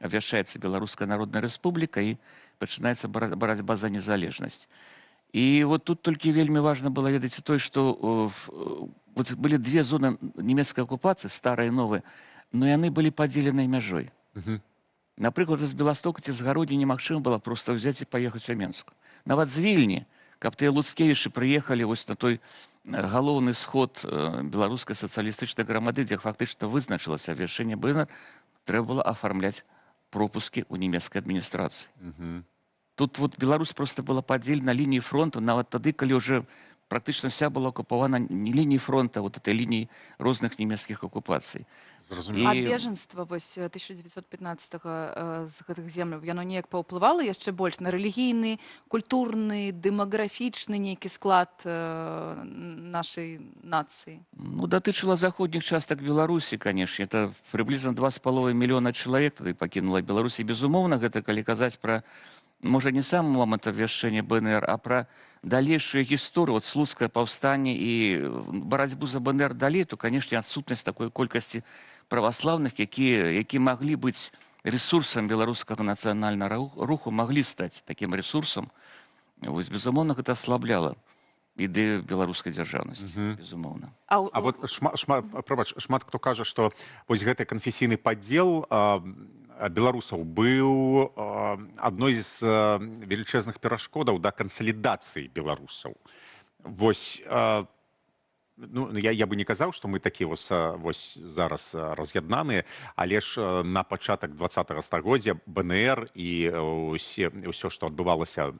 абвяшчаецца Беларуская Народная Рэспубліка і пачынаецца барацьба за незалежнасць. І вот тут толькі вельмі важна было ведаць тое, што былі две зоны нямецкай акупацыі, старая і новая, но яны былі падзеленай мяжой. Напрыклад, з Беластока ці з Гародні немагчыма было проста ўзяць і паехаць у Менск. Нават з Вільні, каб тыя Луцкевічы прыехалі вось на той галоўны сход беларускай сацыялістычнай грамады, дзе фактычна вызначылася абвяшчэнне БНР, трэба было афармляць пропускі ў нямецкай адміністрацыі. Тут вот Беларусь просто была падзелена лініяй фронту, нават тады, калі ўжо практычна вся была акупавана не лініяй фронта, а вот этой лініяй розных нямецкіх акупацый. А беженства вось 1915 з гэтых земляў, яно неяк паўплывала яшчэ больш на рэлігійны, культурны, дэмаграфічны нейкі склад нашай нацыі? Ну, датычыла заходніх частак Беларусі, канешне. Это прыблізна 2,5 мільёна чалавек тады пакінула Беларусь. І, безумоўна, гэта калі казаць пра, можа, не сам момант абвяшчэння БНР, а пра далейшую гісторыю, вот слуцкае паўстанне і барацьбу за БНР далей, то, канешне, адсутнасць такой колькасці праваслаўных, які маглі быць ресурсам беларускага нацыянальнага руху, маглі стаць такім ресурсам. Вось, безумоўна, гэта аслабляла ідэю беларускай дзяржаўнасці, безумоўна. А вот шмат хто кажа, што вось гэты канфесійны падзел беларусаў быў адной з велічэзных перашкодаў да кансалідацыі беларусаў. Вось, ну, я бы не казаў, што мы такі вось зараз раз'яднаныя, але ж на пачатак 20-го стагоддзя БНР і ўсё, што адбывалася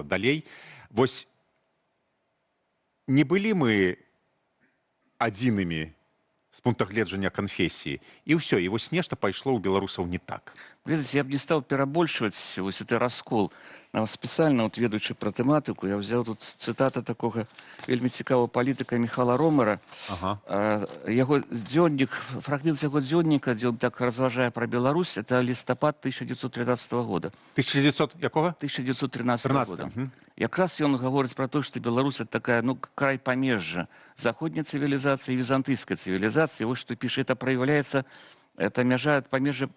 далей, вось не былі мы адзінымі з пункта гледжання канфесіі, і ўсё, і вось нешта пайшло ў беларусаў не так. Ведаеце, я б не стаў перабольшваць вось гэты раскол. Спецыяльна, вот, ведаючы пра тэматыку, я ўзяў тут цытата такога вельмі цікавага палітыка Міхала Ромера. Яго дзённік, фрагмент яго дзённіка, дзе он так разважае пра Беларусь, это лістапад 1913 года. 1900 якога? 1913 года. Якраз ён гаворыць пра то, што Беларусь это такая, ну, край памежжа заходняй цывілізацыі і візантыйскай цывілізацыі. Вось што піша, это проявляецца, это мяжа памежжа,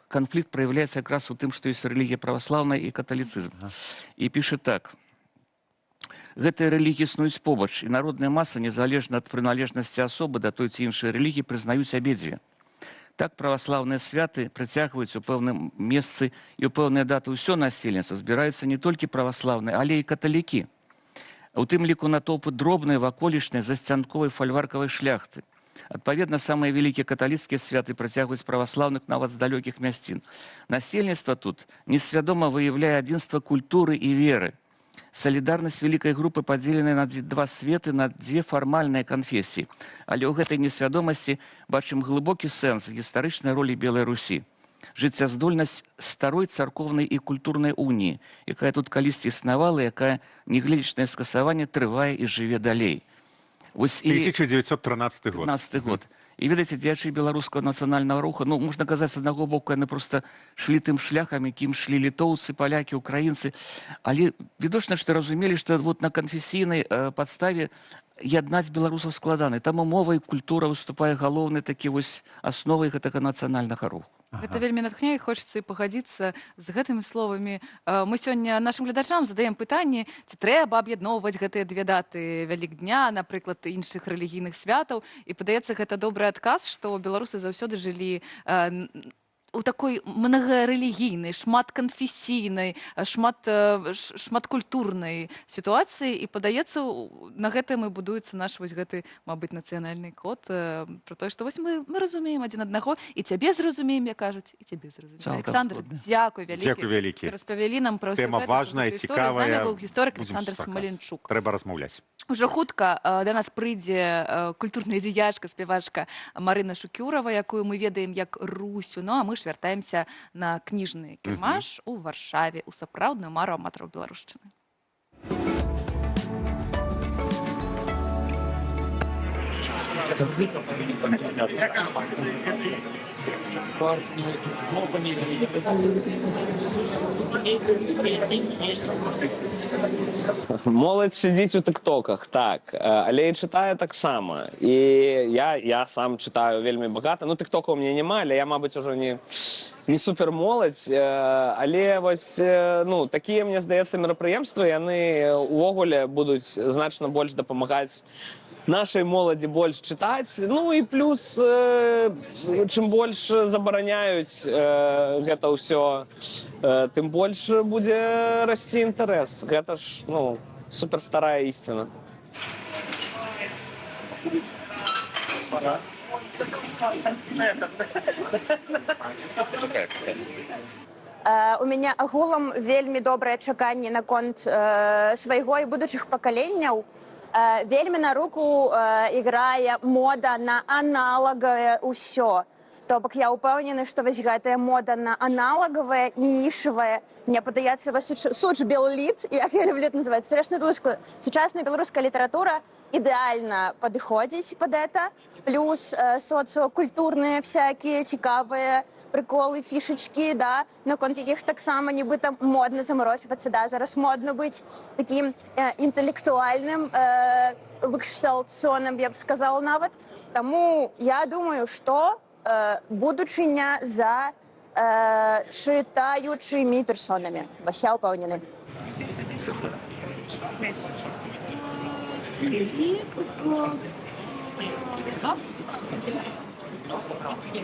канфлікт проявляецца якраз у тым, што ёсць рэлігія праваслаўная і каталіцызм. І піша так: гэтыя рэлігіі існуюць побач, і народная маса, незалежна ад прыналежнасці асобы да той ці іншай рэлігіі, прызнаюць абедзве. Так праваслаўныя святы прыцягваюць у пэўным месцы і ў пэўныя даты ўсё насельніцтва, збіраюцца не толькі праваслаўныя, але і каталікі. У тым ліку натоўпы дробнай, ваколічнай, засцянковай, фальваркавай шляхты. Адпаведна, самыя вялікія каталіцкія святы прыцягваюць праваслаўных нават з далёкіх мясцін. Насельніцтва тут несвядома выяўляе адзінства культуры і веры. Салідарнасць вялікай групы падзеленая на два светы, на дзве фармальныя канфесіі. Але ў гэтай несвядомасці бачым глыбокі сэнс гістарычнай ролі Белай Русі. Жыццяздольнасць старой царковнай і культурнай уніі, якая тут калісьці існавала, якая, нягледзячы на скасаванне, трывае і жыве далей. 1913 год. 15 год. І, ведаеце, дзеячы беларускага нацыянальнага руху, ну, можна казаць, з аднаго боку, яны проста шлі тым шляхам, якім шлі літоўцы, палякі, украінцы, але відочна, што разумелі, што вот на канфесійнай падставе яднаць беларусаў складана. Таму мова і культура выступае галоўнай такі вось асновай гэтага нацыянальнага руху. Гэта вельмі натхняе, хочацца і пагадзіцца з гэтымі словамі. Мы сёння нашым гледачам задаем пытанне, ці трэба аб'ядноўваць гэтыя две даты Вялікдня, напрыклад, іншых рэлігійных святаў. І падаецца, гэта добры адказ, што беларусы заўсёды жылі у такой многорэлігійнай, шматканфесійнай, шматкультурнай сітуацыі, і падаецца, на гэтым і будуецца наш вось гэты, мабыць, нацыянальны код, про тое, што вось мы разумеем адзін аднаго, і цябе зразумеем, як кажуць, і цябе зразумеем. Александр, дзякуй вялікі. Распавялі нам пра ўсю гэту історыю. З намі быў гісторык Александр Смаленчук. Трэба размаўляць. Ужо хутка да нас прыйдзе культурная дзеячка, спявачка Марына Шукюрова, якую мы ведаем як Русю. Ну, а мы ж вяртаемся на кніжны кірмаш у Варшаве, у сапраўдную мару аматараў беларушчыны. Моладзь сидзіць у тыктоках, так, але і чытае таксама. І я сам чытаю вельмі багата. Ну, тыктока ў мяне няма, але я, мабыць, ужо не супер моладзь, але вось, ну, такія, мне здаецца, мерапрыемствы, яны увогуле будуць значна больш дапамагаць нашай моладзі больш чытаць. Ну і плюс, чым больш забараняюць гэта ўсё, тым больш будзе расці інтарэс. Гэта ж, ну, суперстарая ісціна. У мяне агулам вельмі добрае чаканне наконт свайго і будучых пакаленняў. Вельмі на руку іграе мода на аналагавае ўсё. То бок я ўпэўнены, што вось гэтая мода на аналагавае, нішавае, мне падаецца, сучбелліт, як я люблю это называць, сучасная беларуская літаратура ідэальна падыходзіць пад это, плюс соцкультурныя всякие цікавыя приколы, фішечкі, да, наконт якіх таксама нібыта модна замарочвацца, да, зараз модна быць такім інтэлектуальным выкшталцоным, я б сказала нават. Таму я думаю, што будучыня за чытаючымі персонамі. Вася ўпэўнены.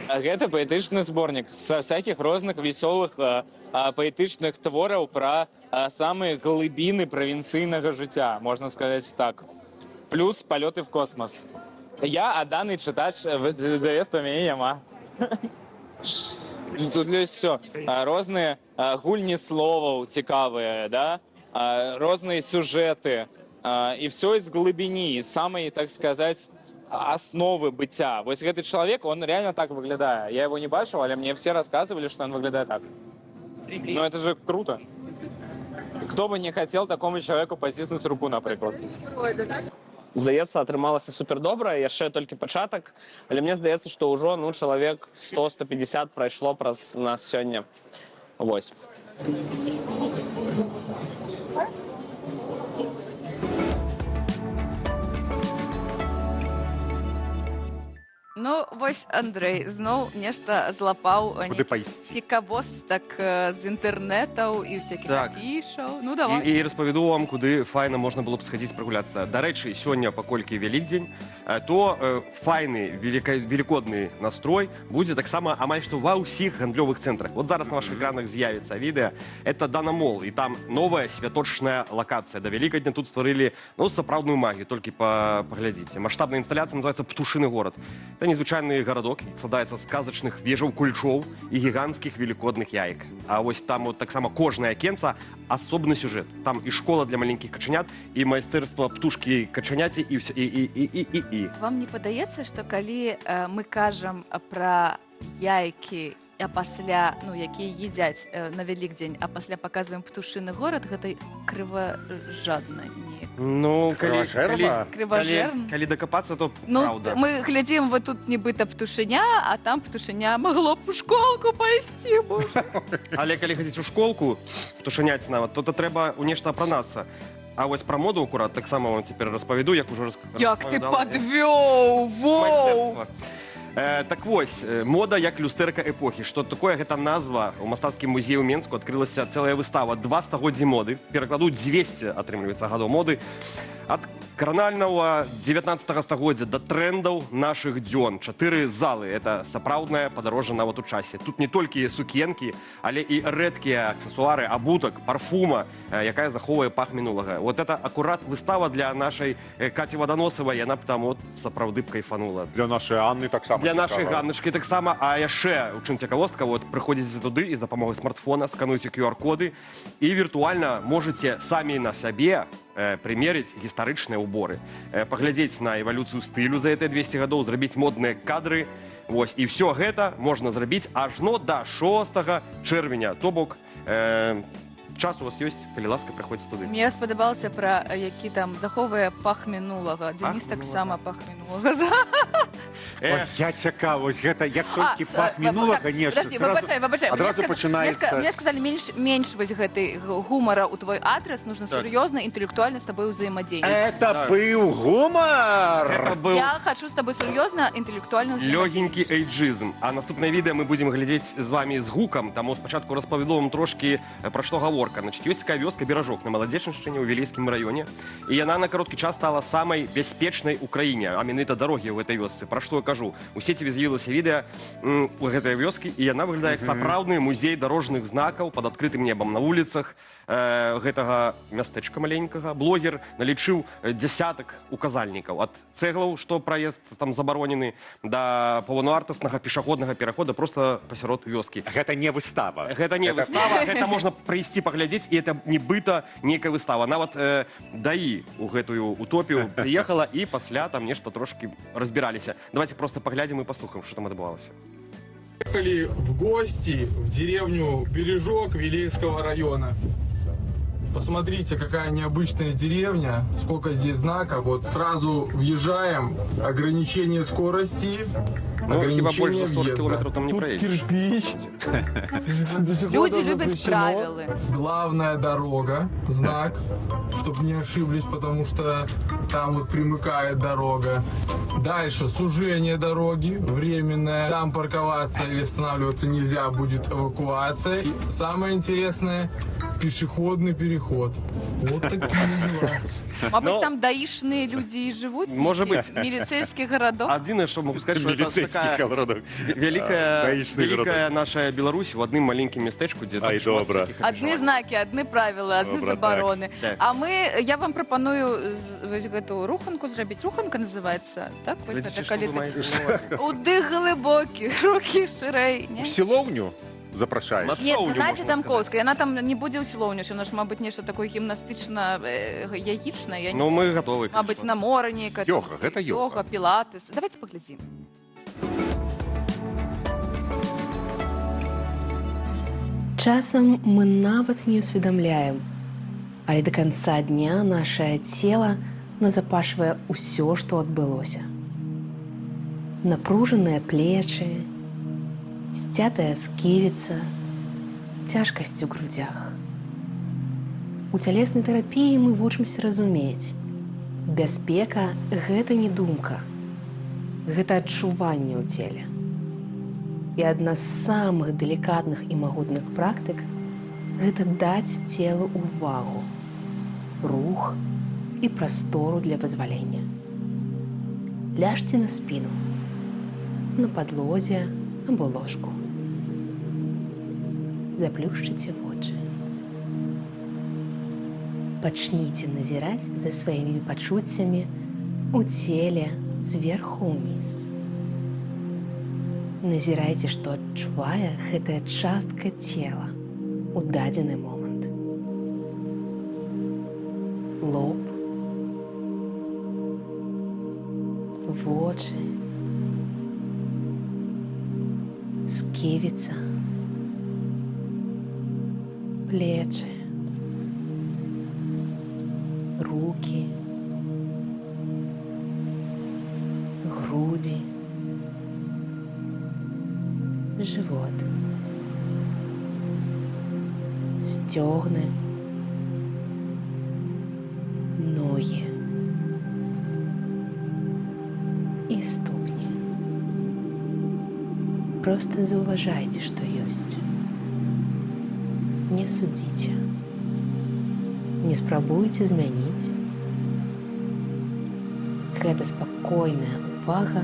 Гэта паэтычны зборнік са всякіх розных весёлых паэтычных твораў пра самыя глыбіны правінцыйнага жыцця, можна сказаць так. Плюс палёты в космос. Я адданы чытач выдавецтва мяне няма. Тут ёсць всё. Розныя гульні словаў цікавыя, да? Розныя сюжэты. І всё из глыбіні, из самой, так сказать, основы быцця. Вот этот человек, он реально так выглядает. Я его не бачил, але мне все рассказывали, что он выглядает так. Ну это же круто. Кто бы не хотел такому человеку потиснуть руку, например. Здаецца, атрымалася супердобра, яшчэ толькі пачатак, але мне здаецца, што ўжо, ну, чалавек 100-150 прайшло праз нас сёння. Вось. Ну, вось, Андрэй, зноў нешта злапаў цікавостак з інтэрнэтаў і ўсякіх афішаў. Ну, давай. І распавяду вам, куды файна можна было б схадзіць прагуляцца. Дарэчы, сёння, паколькі Вялікдзень, то файны, велікодны настрой будзе таксама амаль што ва ўсіх гандлёвых цэнтрах. Вот зараз на вашых экранах з'явіцца відэа. Это Дана Мол, і там новая святочная лакацыя. Да Вялікадня тут стварылі, ну, сапраўдную магію, толькі паглядзіце. Маштабная інсталяцыя называецца «Птушыны горад». Это незвычайны гарадок, складаецца з казачных вежаў кульчоў і гіганцкіх велікодных яек. А вось там вот таксама кожнае акенца асобны сюжэт. Там і школа для маленькіх качанят, і майстэрства птушкі качаняці, і ўсё, і. Вам не падаецца, што калі мы кажам пра яйкі а пасля, ну, якія едзяць на Вялікдзень, а пасля паказваем птушыны горад, гэта крыважадна неяк. Ну, Крыважэрна? калі дакапацца, то Ну, праўда. мы глядзім, вот тут нібыта птушыня, а там птушыня магло б у школку пайсці, боже. Але калі хадзіць у школку, птушаняць нават, то трэба ў нешта апранацца. А вось пра моду акурат таксама вам цяпер распавяду, як ужо Як ты падвёў, воу! Так вось, мода як люстэрка эпохі. Што такое гэта назва? У мастацкім музеі ў Менску адкрылася цэлая выстава «Два стагоддзі моды». Перакладу 200, атрымліваецца, гадоў моды. Ад кранальнага 19 стагоддзя да трэндаў нашых дзён. 4 залы. Это сапраўднае падарожжа нават у часе. Тут не толькі сукенкі, але і рэдкія аксесуары, абутак, парфума, якая захоўвае пах мінулага. Вот это акурат выстава для нашай Каці Ваданосавай. Яна б там сапраўды б кайфанула. Для нашай Анны таксама. Для нашай Ганначкі таксама. А яшчэ, у чым цікавостка, прыходзіце туды і з дапамогай смартфона скануеце QR-коды і віртуальна можаце самі на сябе примерить гістарычныя ўборы, паглядзець на эвалюцыю стылю за гэтыя 200 гадоў, зрабіць модныя кадры. Вось, і ўсё гэта можна зрабіць ажно да 6 чэрвеня. То бок, час у вас ёсць, калі ласка, прыходзіце туды. Мне спадабалася пра які там захоўвае пах мінулага. Денис таксама пах мінулага. Я чакаў, вось гэта, як толькі пах мінулага, нешта, адразу пачынаецца... Мне сказалі, менш вось гэтай гумара ў твой адрес, нужно сур'ёзна, інтэлектуальна з табой узаемадзейнічаць. Это быў гумар! Я хочу з табой сур'ёзна, інтэлектуальна лёгенькі эйджызм. А наступнае відэа мы будзем глядзець з вамі з гукам, таму спачатку распавяду вам трошкі пра што гаворка. Значит, ёсць такая вёска Беражок на Маладзечаншчыне ў Вілейскім раёне, і яна на кароткі час стала самай бяспечнай у краіне, а менавіта дарогі ў гэтай вёсцы. Пра што я кажу? У сеціве з'явілася відэа у гэтай вёскі, і яна выглядае як сапраўдны музей дарожных знакаў пад адкрытым небам на вуліцах гэтага мястэчка маленькага. Блогер налічыў дзясятак указальнікаў. Ад цэглаў, што праезд там забаронены, да паўнавартаснага пешаходнага перахода проста пасярод вёскі. Гэта не выстава. Гэта не выстава, гэта можна прыйсці паглядзець, і это нібыта нейкая выстава. Нават ДАІ у гэтую утопію прыехала, і пасля там нешта трошкі разбіраліся. Давайте просто поглядим и послухаем, что там отбывалось. Приехали в гости в деревню Бережок Вилейского района. Посмотрите, какая необычная деревня, сколько здесь знаков. Вот сразу въезжаем, ограничение скорости, ограничение въезда. Там не тут проедешь. кирпич. Люди любят правила. Главная дорога, знак, чтобы не ошиблись, потому что там вот примыкает дорога. Дальше сужение дороги, временное. Там парковаться или останавливаться нельзя, будет эвакуация. И самое интересное, пешеходный переход. Вот такие дела. Мабуть, там даішныя людзі і жывуць? Может быть. Міліцейскі гарадок? Адзінае, што могу сказаць, што это такая вялікая наша Беларусь в адным маленькім мястэчку, дзе Ай, добра. Адны знакі, адны правілы, адны Добра, забароны. так. А я вам прапаную вось гэту руханку зрабіць. Руханка называецца, так? Вось гэта калі ты... Удых глыбокі, рукі шырэй. У сілоўню запрашаеш? Нет, Надзя Дамковская, яна там не будзе ў сілоўню, яна ж, мабыць, нешта такое гімнастычна-яічнае. Ну, мы готовы. Мабыць, на мора нейкая. Йога, гэта йога. Йога, пілатэс. Давайте паглядзім. Часам мы нават не ўсведамляем, але да канца дня нашае цела назапашвае ўсё, што адбылося. Напружаныя плечы, сцятая сківіца, цяжкасць у грудзях. У цялеснай тэрапіі мы вучымся разумець. Бяспека – гэта не думка. Гэта адчуванне ў целе. І адна з самых далікатных і магутных практык – гэта даць целу ўвагу, рух і прастору для вызвалення. Ляжце на спіну, на падлозе або ложку. Заплюшчыце вочы. Пачніце назіраць за сваімі пачуццямі у целе зверху ўніз. Назірайце, што адчувае гэтая частка цела у дадзены момант. Лоб, вочы, сківіца, плечи, руки, груди, живот, стегны, ноги и ступни. Просто зауважайте, что есть. Не судите. Не спрабуйце змяніць. Гэта спакойная увага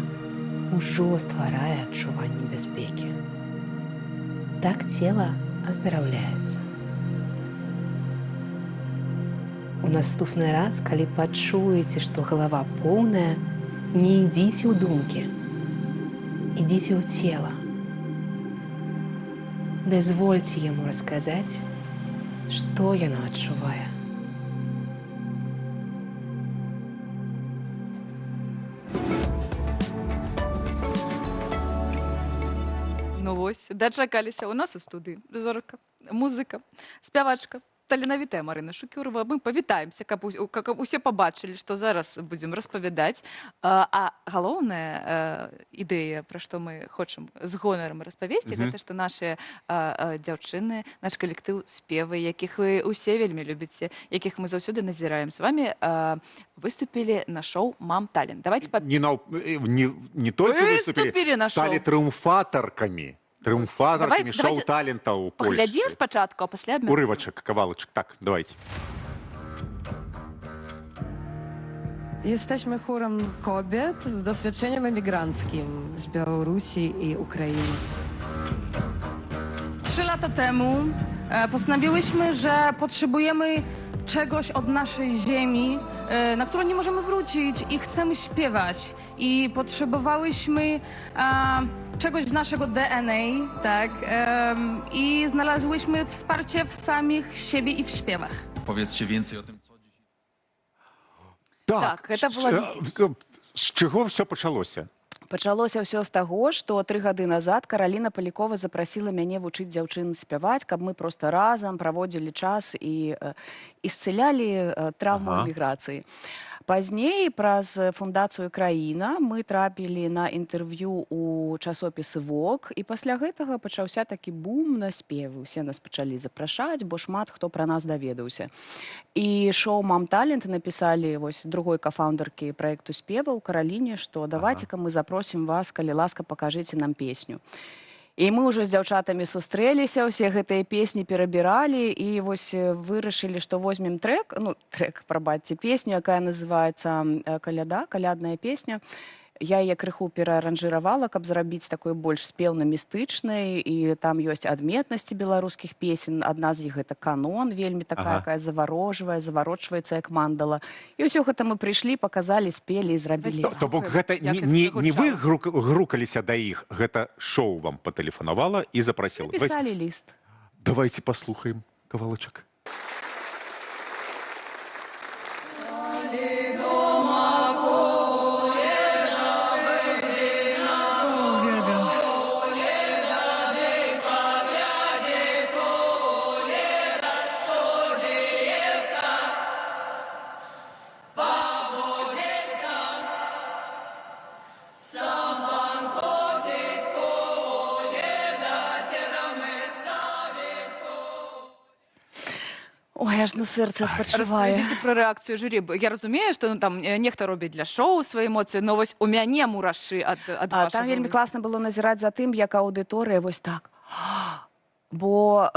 ўжо стварае адчуванне бяспекі. Так цела аздараўляецца. У наступны раз, калі пачуеце, што галава поўная, не ідзіце ў думкі. Ідзіце ў цела. Дазвольце яму расказаць, што яно адчувае. Ну вось, дачакаліся. У нас у студыі зорка, музыка, спявачка, таленавітая Марына Шукюрова. Мы павітаемся, каб усе пабачылі, што зараз будзем распавядаць. А галоўная ідэя, пра што мы хочам з гонарам распавесці, гэта што нашыя дзяўчыны, наш калектыў спевы, якіх вы усе вельмі любіце, якіх мы заўсёды назіраем з вамі, выступілі на шоу «Мам Талент». Давайте Не только выступили, стали триумфаторками. Триумфаторками шоу-талента у Польши. Поглядим спочатку, а пасля обмеркуем. Урывочек, кавалочек. Так, давайте. Jesteśmy chórem kobiet z doświadczeniem emigranckim z Białorusi i Ukrainy. 3 lata temu postanowiłyśmy, że potrzebujemy czegoś od naszej ziemi, na którą nie możemy wrócić i chcemy śpiewać. I potrzebowałyśmy czegoś z naszego DNA, tak? I znalazłyśmy wsparcie w samych siebie i w śpiewach. Powiedzcie więcej o tym, co dzisiaj... Так, это была З чого все почалося? Пачалося ўсё з таго, што 3 гады назад Караліна Палікова запрасіла мяне вучыць дзяўчын спяваць, каб мы проста разам праводзілі час і ісцылялі траўму эміграцыі. Пазней праз фундацыю «Краіна» мы трапілі на інтэрв'ю ў часопісы «Вог», і пасля гэтага пачаўся такі бум на спевы. Усе нас пачалі запрашаць, бо шмат хто пра нас даведаўся. І шоу «Мам Талент» напісалі другой кафаундеркі праекту спеваў Караліне, што давайце-ка мы запросім вас, калі ласка, пакажыце нам песню. І мы ўжо з дзяўчатамі сустрэліся, усе гэтыя песні перабіралі і вось вырашылі, што возьмем песню, якая называецца «Каляда», калядная песня. Я яе крыху перааранжыравала, каб зрабіць такой больш спеўна-містычнай, і там ёсць адметнасці беларускіх песен. Адна з іх гэта канон, вельмі такая, якая заварожвае, заварочваецца як мандала. І ўсё гэта мы прыйшлі, паказалі, спелі і зрабілі. То бок гэта не вы грукаліся да іх, гэта шоу вам патэлефанавала і запрасіла. Напісалі ліст. Давайте паслухаем кавалачак. Ой, аж на серце адпачывае. Распавядзіце пра рэакцыю журі. Я разумею, што там нехта робіць для шоу свае эмоцыі, но вось у мяне мурашы ад вашага. Там вельмі класна было назіраць за тым, як аўдыторыя вось так. Бо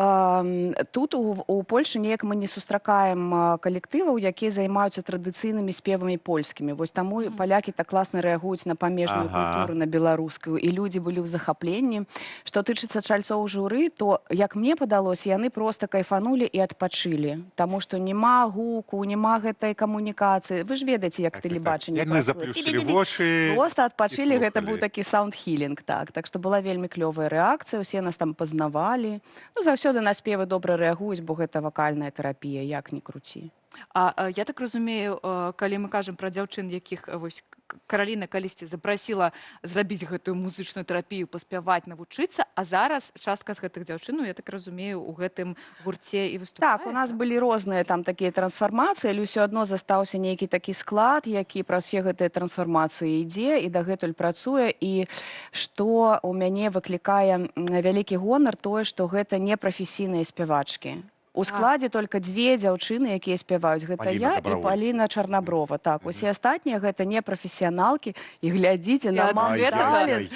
тут у Польшы неяк мы не сустракаем калектываў, якія займаюцца традыцыйнымі спевамі польскімі. Вось таму палякі так класна рэагуюць на памежную культуру, на беларускую, і людзі былі ў захапленні. Што тычыцца чальцоў журы, то, як мне падалося, яны проста кайфанулі і адпачылі. Таму што няма гуку, няма гэтай камунікацыі. Вы ж ведаеце, як тэлебачанне працуе. Яны заплюшчылі вочы. Проста адпачылі, гэта быў такі саунд-хілінг. Так што была вельмі клёвая рэакцыя, усе нас там пазнавалі. Ну, заўсёды на спевы добра рэагуюць, бо гэта вакальная тэрапія, як ні круці. А я так разумею, калі мы кажам пра дзяўчын, якіх вось Караліна калісьці запрасіла зрабіць гэтую музычную тэрапію, паспяваць, навучыцца, а зараз частка з гэтых дзяўчын, я так разумею, у гэтым гурце і выступае. Так, у нас былі розныя там такія трансфармацыі, але ўсё адно застаўся нейкі такі склад, які праз все гэтыя трансфармацыі ідзе і дагэтуль працуе. І што ў мяне выклікае вялікі гонар тое, што гэта не прафесійныя спявачкі. У складзе толькі дзве дзяўчыны, якія спяваюць. Гэта я і Паліна Чарнаброва. Так, усе астатнія гэта не прафесіяналкі. І глядзіце на маму талент.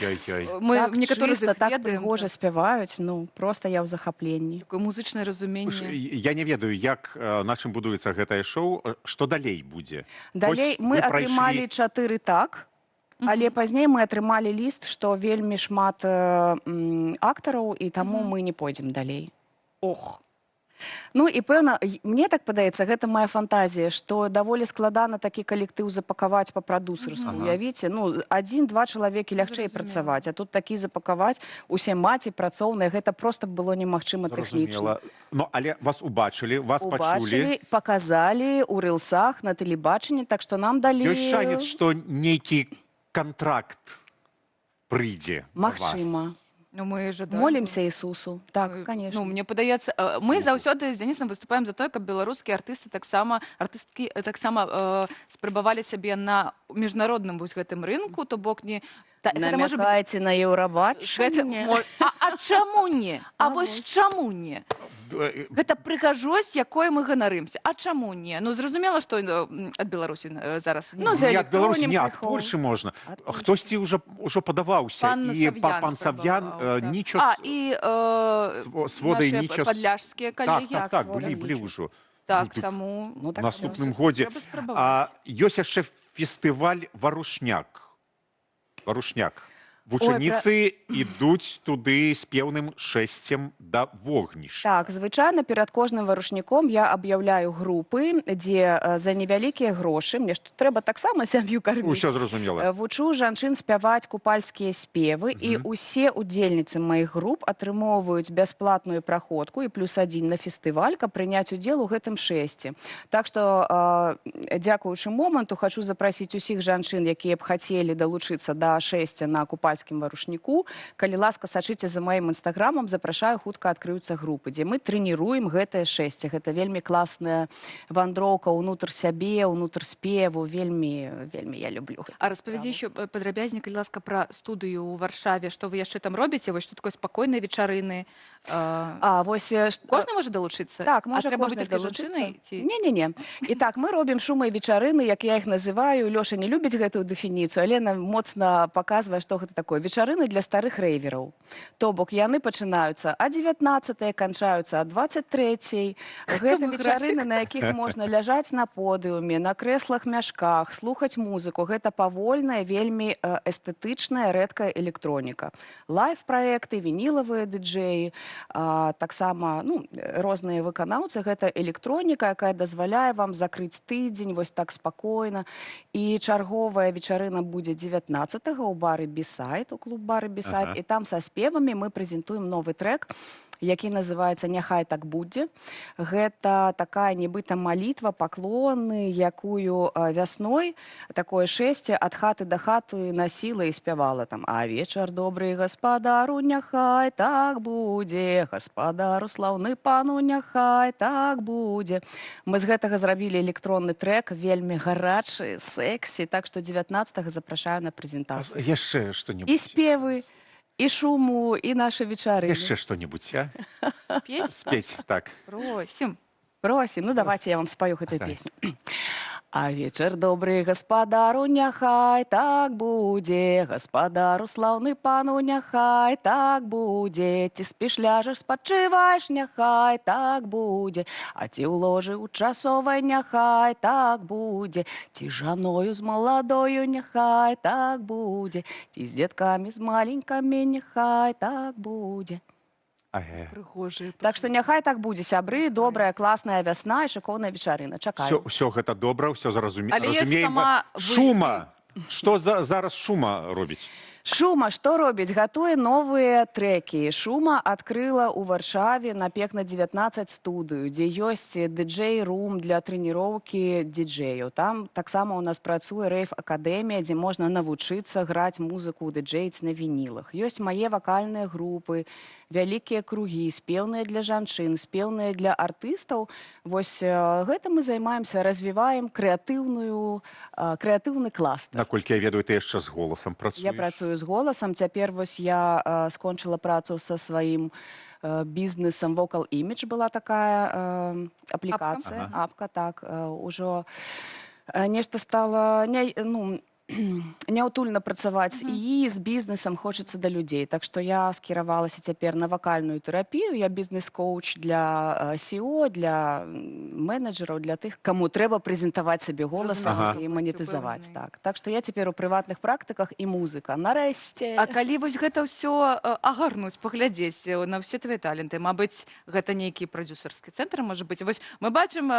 Мы Так некаторых з чыста, іх так ведаем. прыгожа спяваюць. Ну, проста я ў захапленні. Такое музычнае разуменне. Я не ведаю, як на чым будуецца гэтае шоу. Што далей будзе? Далей мы атрымалі 4 так, але пазней мы атрымалі ліст, што вельмі шмат актараў, і таму мы не пойдзем далей. Ох. Ну і пэўна, мне так падаецца, гэта моя фантазія, што даволі складана такі калектыў запакаваць па прадусерску. Уявіце, ну, 1-2 чалавекі лягчэй працаваць, а тут такі запакаваць усе маці працоўныя, гэта проста было немагчыма тэхнічна. Ну, але вас убачылі, вас пачулі. Паказалі ў рылсах, на тэлебачанні, так што нам далі... Ёсць шанец, што нейкі кантракт прыйдзе на вас? Магчыма. Ну, мы жадаем. Молимся Ісусу. Так, конечно. Ну, мне падаецца, мы заўсёды з Дзянісам выступаем за тое, каб беларускія артысты артысткі таксама спрабавалі сябе на міжнародным вось гэтым рынку, то бок не... Намякаеце на Еўрабачанне? А чаму не? А вось чаму не? Гэта прыгажосць, якой мы ганарымся. А чаму не? Ну, зразумела, што ад Беларусі зараз... Ну, за не ад Беларусі, не, ад прыхол. Польшы можна. Хтосьці ўжо падаваўся. І пан Сав'ян нічого... А, і нашыя падляшскія калегі. Так, былі ўжо. Так, таму... В наступным годзе. Ёсць яшчэ фестываль «Варушняк». Варушняк. Вучаніцы ідуць туды з пеўным шэсцем да вогнішча. Так, звычайна перад кожным варушніком я аб'яўляю групы, дзе за невялікія грошы, мне ж тут трэба таксама сям'ю карміць. Усё зразумела. Вучу жанчын спяваць купальскія спевы, і усе удзельніцы маіх груп атрымоўваюць бясплатную праходку і +1 на фестываль, каб прыняць удзел у гэтым шэсце. Так што, дзякуючы моманту, хачу запрасіць усіх жанчын, якія б хацелі далучыцца да шэсця на купальскім варушніку. Калі ласка, сачыце за маім інстаграмам, запрашаю, хутка адкрыюцца групы, дзе мы трэніруем гэтае шэсце. Гэта вельмі класная вандроўка ўнутр сябе, ўнутр спеву. Вельмі я люблю. А распавядзі еще падрабязней, калі ласка, пра студыю ў Варшаве. Што вы яшчэ там робіце? Вось што такое спакойныя вечарыны? Кожны можа далучыцца? Так, можа толькі кожны жанчыны? Не-не-не. І так, мы робім шумы і вечарыны, як я іх называю. Лёша не любіць гэтую дэфініцыю, але нам моцна паказвае, што гэта такое. Вечарыны для старых рэйвераў. То бок яны пачынаюцца а 19-е, канчаюцца а 23-й. Гэта вечарыны, на якіх можна ляжаць на подыуме, на крэслах-мяшках, слухаць музыку. Гэта павольная, вельмі эстэтычная, рэдкая электроніка. Лайв-праекты, вінілавыя дыджэі, таксама розныя выканаўцы. Гэта электроніка, якая дазваляе вам закрыць тыдзень вось так спакойна. І чарговая вечарына будзе 19-го ў бары «Бісайд», у клуб-бары «Бісайд», і там са спевамі мы прэзентуем новы трэк, які называецца «Няхай так будзе». Гэта такая нібыта малітва, паклоны, якую вясной такое шэсце ад хаты да хаты насіла і спявала там. А вечар добры гаспадару, няхай так будзе, гаспадару слаўны пану, няхай так будзе. Мы з гэтага зрабілі электронны трэк, вельмі гарачы, сэксі, так што 19-го запрашаю на прэзентацыю. Яшчэ што-небудзь. І спевы, і шуму, і нашы вечарыны. Яшчэ што-небудзь, а? Спець? Спець, так. Просім. Просім. Ну, давайте я вам спаю гэтую песню. А вечар добры гаспадару, няхай так будзе, гаспадару слаўны пану, няхай так будзе. Ці спіш, ляжаш, спачываеш, няхай так будзе. А ці ў ложы ў часовай, няхай так будзе. Ці жаною з маладою, няхай так будзе. Ці з дзеткамі, з маленькамі, няхай так будзе. Прыгожыя. Так што няхай так будзе, сябры, добрая, класная вясна і шыкоўная вечарына. Чакаю. Ўсё гэта добра, ўсё Але ёсць разумеем. сама Шума. Што зараз Шума робіць? Шума што робіць? Гатуе новыя трэкі. Шума адкрыла ў Варшаве на Пекна 19 студыю, дзе ёсць дыджэй-рум для трэніроўкі дыджэяў. Там таксама у нас працуе рэйв-акадэмія, дзе можна навучыцца граць музыку, дыджэіць на вінілах. Ёсць мае вакальныя групы, вялікія кругі, спеўныя для жанчын, спеўныя для артыстаў. Вось гэта мы займаемся, развіваем крэатыўны кластер. Наколькі я ведаю, ты яшчэ з голасам працуеш? Я працую з голасам. Цяпер вось я скончыла працу са сваім бізнесам. Vocal Image была такая аплікацыя. Апка, так. Ужо нешта стала... няўтульна працаваць і з бізнесам хочацца да людзей. Так што я скіравалася цяпер на вакальную тэрапію. Я бізнес-коуч для SEO, для менеджераў, для тых, каму трэба прэзентаваць сабе голасам і манетызаваць. Так што я цяпер у прыватных практыках і музыка. Нарэшце. А калі вось гэта ўсё агарнуць, паглядзець на ўсе твае таленты, мабыць, гэта нейкі прадзюсарскі цэнтр, можа быць. Вось мы бачым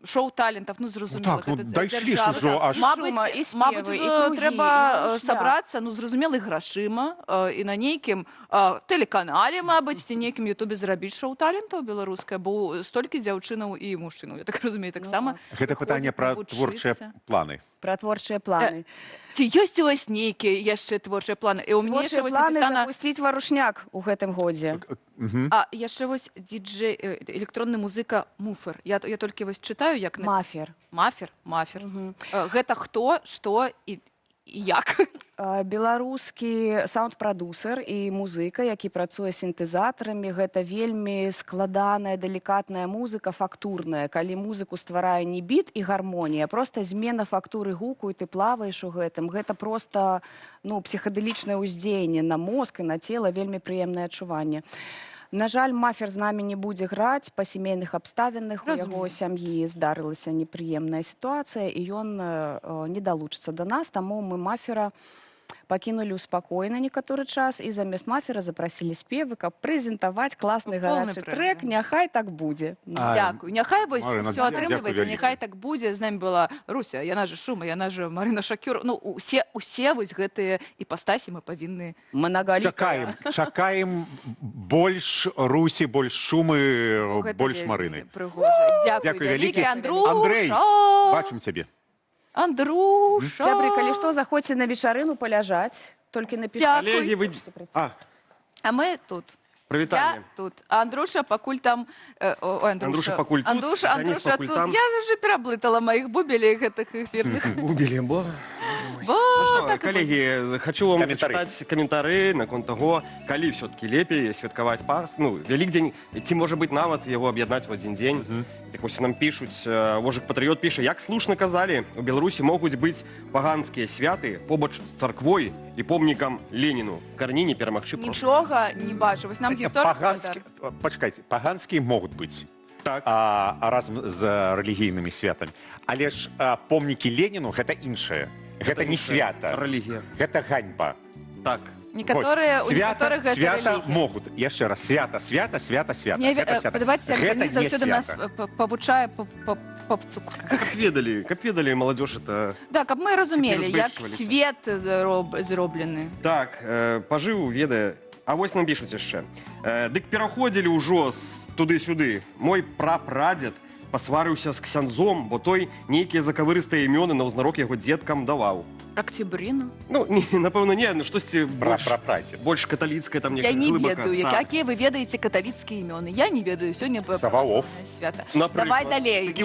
шоу талентаў, зразумела. Так, дайшлі ж ужо аж... Мабыць, ужо трэба сабрацца, зразумела, і грашыма, і на нейкім тэлеканале, мабыць, ці нейкім ютубе зрабіць шоу талентаў беларускае, бо столькі дзяўчынаў і мужчынаў, я так разумею, таксама. Гэта пытанне пра творчыя планы. Пра творчыя планы. Ці ёсць у вас нейкія яшчэ творчыя планы? І ў мяне яшчэ вось напісана... запусціць варушняк у гэтым годзе. А яшчэ вось диджей, электронны музыка Муфер. Я толькі вось чытаю, як... Мафер. Мафер? Мафер. Гэта хто, што і як? Беларускі саунд-прадусер і музыка, які працуе сінтэзатарамі. Гэта вельмі складаная, далікатная музыка, фактурная. Калі музыку стварае не біт і гармонія, проста змена фактуры гуку, і ты плаваеш у гэтым. Гэта проста псіхадэлічнае ўздзеянне на мозг і на цела, вельмі прыемнае адчуванне. На жаль, Мафер з намі не будзе граць па сямейных абставінах. У яго сям'і здарылася непрыемная сітуацыя, і ён не далучыцца да нас, таму мы Мафера пакінулі ў спакой на некаторы час, і замест Мафера запрасілі спевы, каб прэзентаваць класны гарачы трэк. Няхай так будзе. Дякую. Няхай вось усё атрымліваецца, няхай так будзе. З намі была Руся, яна же Шума, яна же Марына Шакюр. Усе вось гэтыя іпастасі мы павінны... Чакаем больш Русі, больш Шумы, больш Марыны. Дякую вялікі, Андруша. Андрэй, бачым цябе. Андруша! Сябры, калі што, заходзьце на вечарыну паляжаць. Толькі напішыце. А мы тут. Прывітанне. Я тут. А Андруша пакуль там... Андруша пакуль тут. Андруша тут. Я вже пераблытала маіх бубелей гэтых эфірных. Бубелі, бо... Коллеги, хочу вам зачитать комментарии наконт того, калі все-таки лепей святкаваць Великдень, ці может быть нават его об'яднаць в один день. Так вось нам пишуць, Вожик Патрыёт піша, як слушна казалі, у Беларусі могуць быць паганскія святы побач з царквой і помнікам Леніну. Карні не перамагчы просто. Нічога не бачу. Вось нам гісторыя... Пачакайце, паганскія могуць быць. Разам з рэлігійнымі святамі. Але ж помнікі Леніну гэта іншае. Гэта не свята. Рэлігія. Гэта ганьба. Так. Некаторыя, у некаторых гэта свята рэлігія. могуць. Яшчэ раз, свята. Падавайце, Аркадий заўсёды нас павучае попцук. Каб ведалі, маладзёж это... Да, каб мы разумелі, як свет зроблены. Так, пажыў, ведае. А вось нам пішуць яшчэ. Дык пераходзілі ўжо туды-сюды. Мой прапрадзед пасварыўся з ксяндзом, бо той нейкія закавырыстыя імёны на ўзнарок яго дзеткам даваў. Октябріну? Напэўна, не, штосьці больш каталіцкае, там я не ведаю, якія вы ведаеце каталіцкія імёны. Я не ведаю, сёння Саваоф. Свята. Давай далей.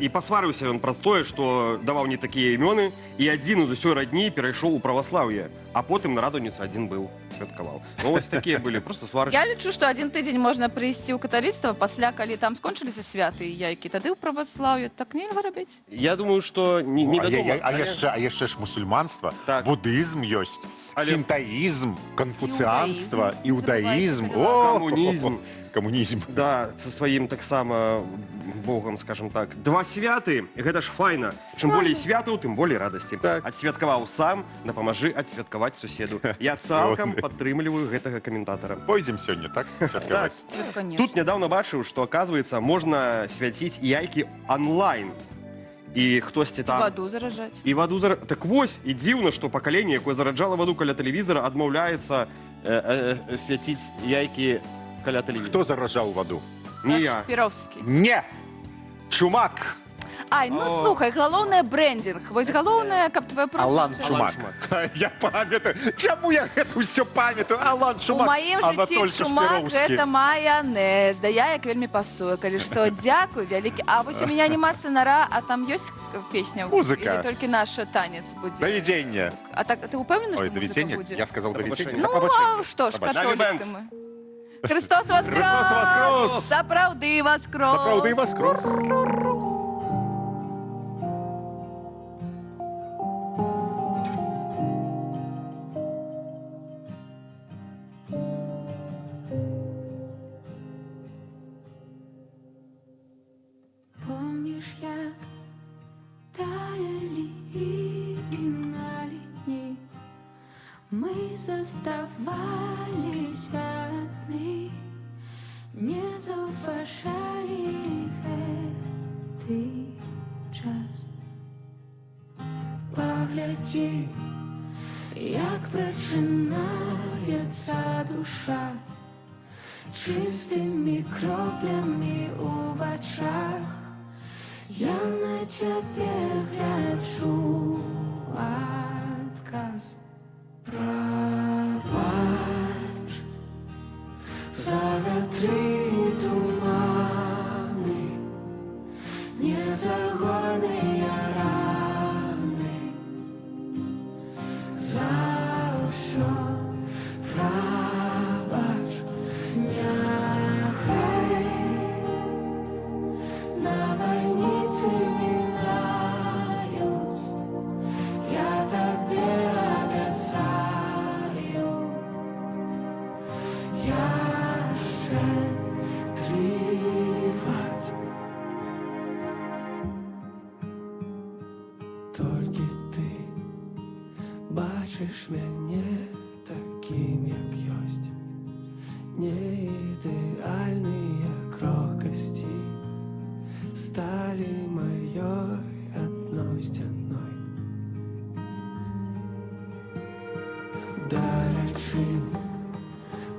І пасварыўся ён праз тое, што даваў не такія імёны, і адзін з усёй радні перайшоў у праваслаўе, а потым на радоніцу адзін быў, святкаваў. Вось такія былі, просто свары. Я лічу, што адзін тыдзень можна прыйсці ў каталіцтва, пасля, калі там скончыліся святы і яйкі, тады ў праваслаўе. Так нельга рабіць? Я думаю, што невядома. А яшчэ ж мусульманства, будызм ёсць, сінтаізм, канфуцыянства, іудаізм, камунізм. Да, са сваім таксама богам, скажем так. Два святы, гэта ж файна. Чым болей святаў, тым болей радасці. Адсвяткаваў сам, дапамажы адсвяткаваць суседу. Я цалкам падтрымліваю гэтага каментатара. Пойдзем сёння, так? Святкаваць. Тут нядаўна бачыў, што, оказывается, можна свяціць яйкі онлайн. і хтосьці І там... ваду заражаць. І ваду заражаць. Так вось, і дзіўна, што пакаленне, якое зараджала ваду каля тэлевізора, адмаўляецца свяціць яйкі каля тэлевізора. Хто заражаў ваду? Не я. Шпіровскі. Не! Чумак! Ай, ну слухай, галоўнае брэндинг. Вось галоўнае, каб твоё Алан прозвішча... Чумак. Я памятаю. Чаму я гэта ўсё памятаю? Алан У Чумак. маім жыцці Чумак гэта маянез. Да я як вельмі пасуе, калі што. Дзякуй вялікі. А вось у меня няма сцэнара, а там ёсць песня? Музыка. Или толькі наш танец будзе? Давідзення. А так, ты упэўнены, Ой, што музыка давідзення? будзе? Я сказаў давідзення. Ну, а што ж, католік ты мы. Христос воскрес! Христос воскрес! Сапраўды воскрес! Сапраўды воскрес! Помніш, як таялі і міналі дні, мы заставаліся адны, не заўважалі гэты час. Паглядзі, як прачынаецца душа, чыстымі кроплямі ў вачах. Я на цябе гляджу, адказ. Прабач за вятры туманы, незагойныя раны, за ўсё прабач, няхай навальніцы мінаюць, я табе абяцаю, яшчэ трываць. Толькі ты бачыш мяне такім, як ёсць, не ідэальныя крокасці сталі маёй адной сцяной. Далечы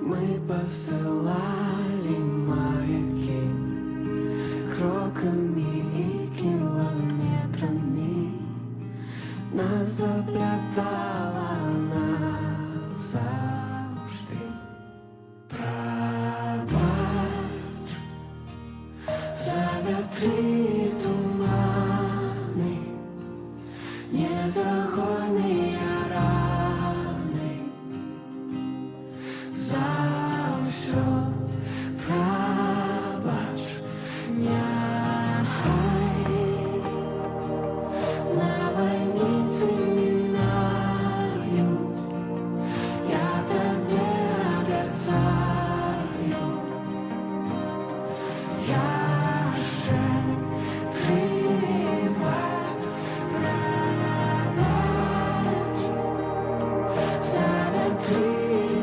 мы пасылалі маякі крокамі і кіламетрамі, нас заплятала назаўжды. Прабач за вятры туманы, незагойныя раны, за ўсё прабач, няхай навальніцы мінаюць, я табе абяцаю, яшчэ трываць. Прабач за вятры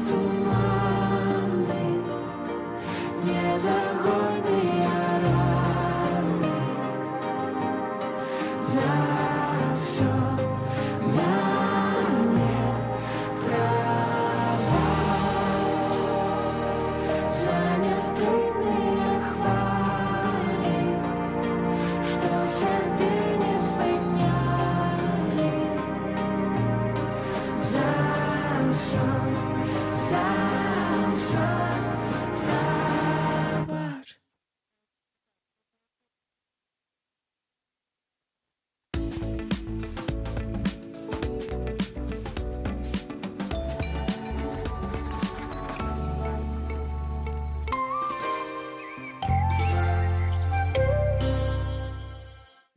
туманы, незагойныя раны, за ўсё мяне. Прабач за нястрымныя хвалі, што сябе не спынялі, за ўсё, за ўсё прабач.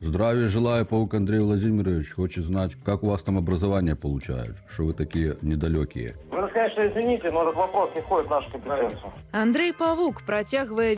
Здравия желаю, паук Андрей Владимирович. Хочет знать, как у вас там образование получают, что вы такие недалекие. Вы нас, конечно, извините, но этот вопрос не входит в нашу компетенцию. Андрей Павук протягивая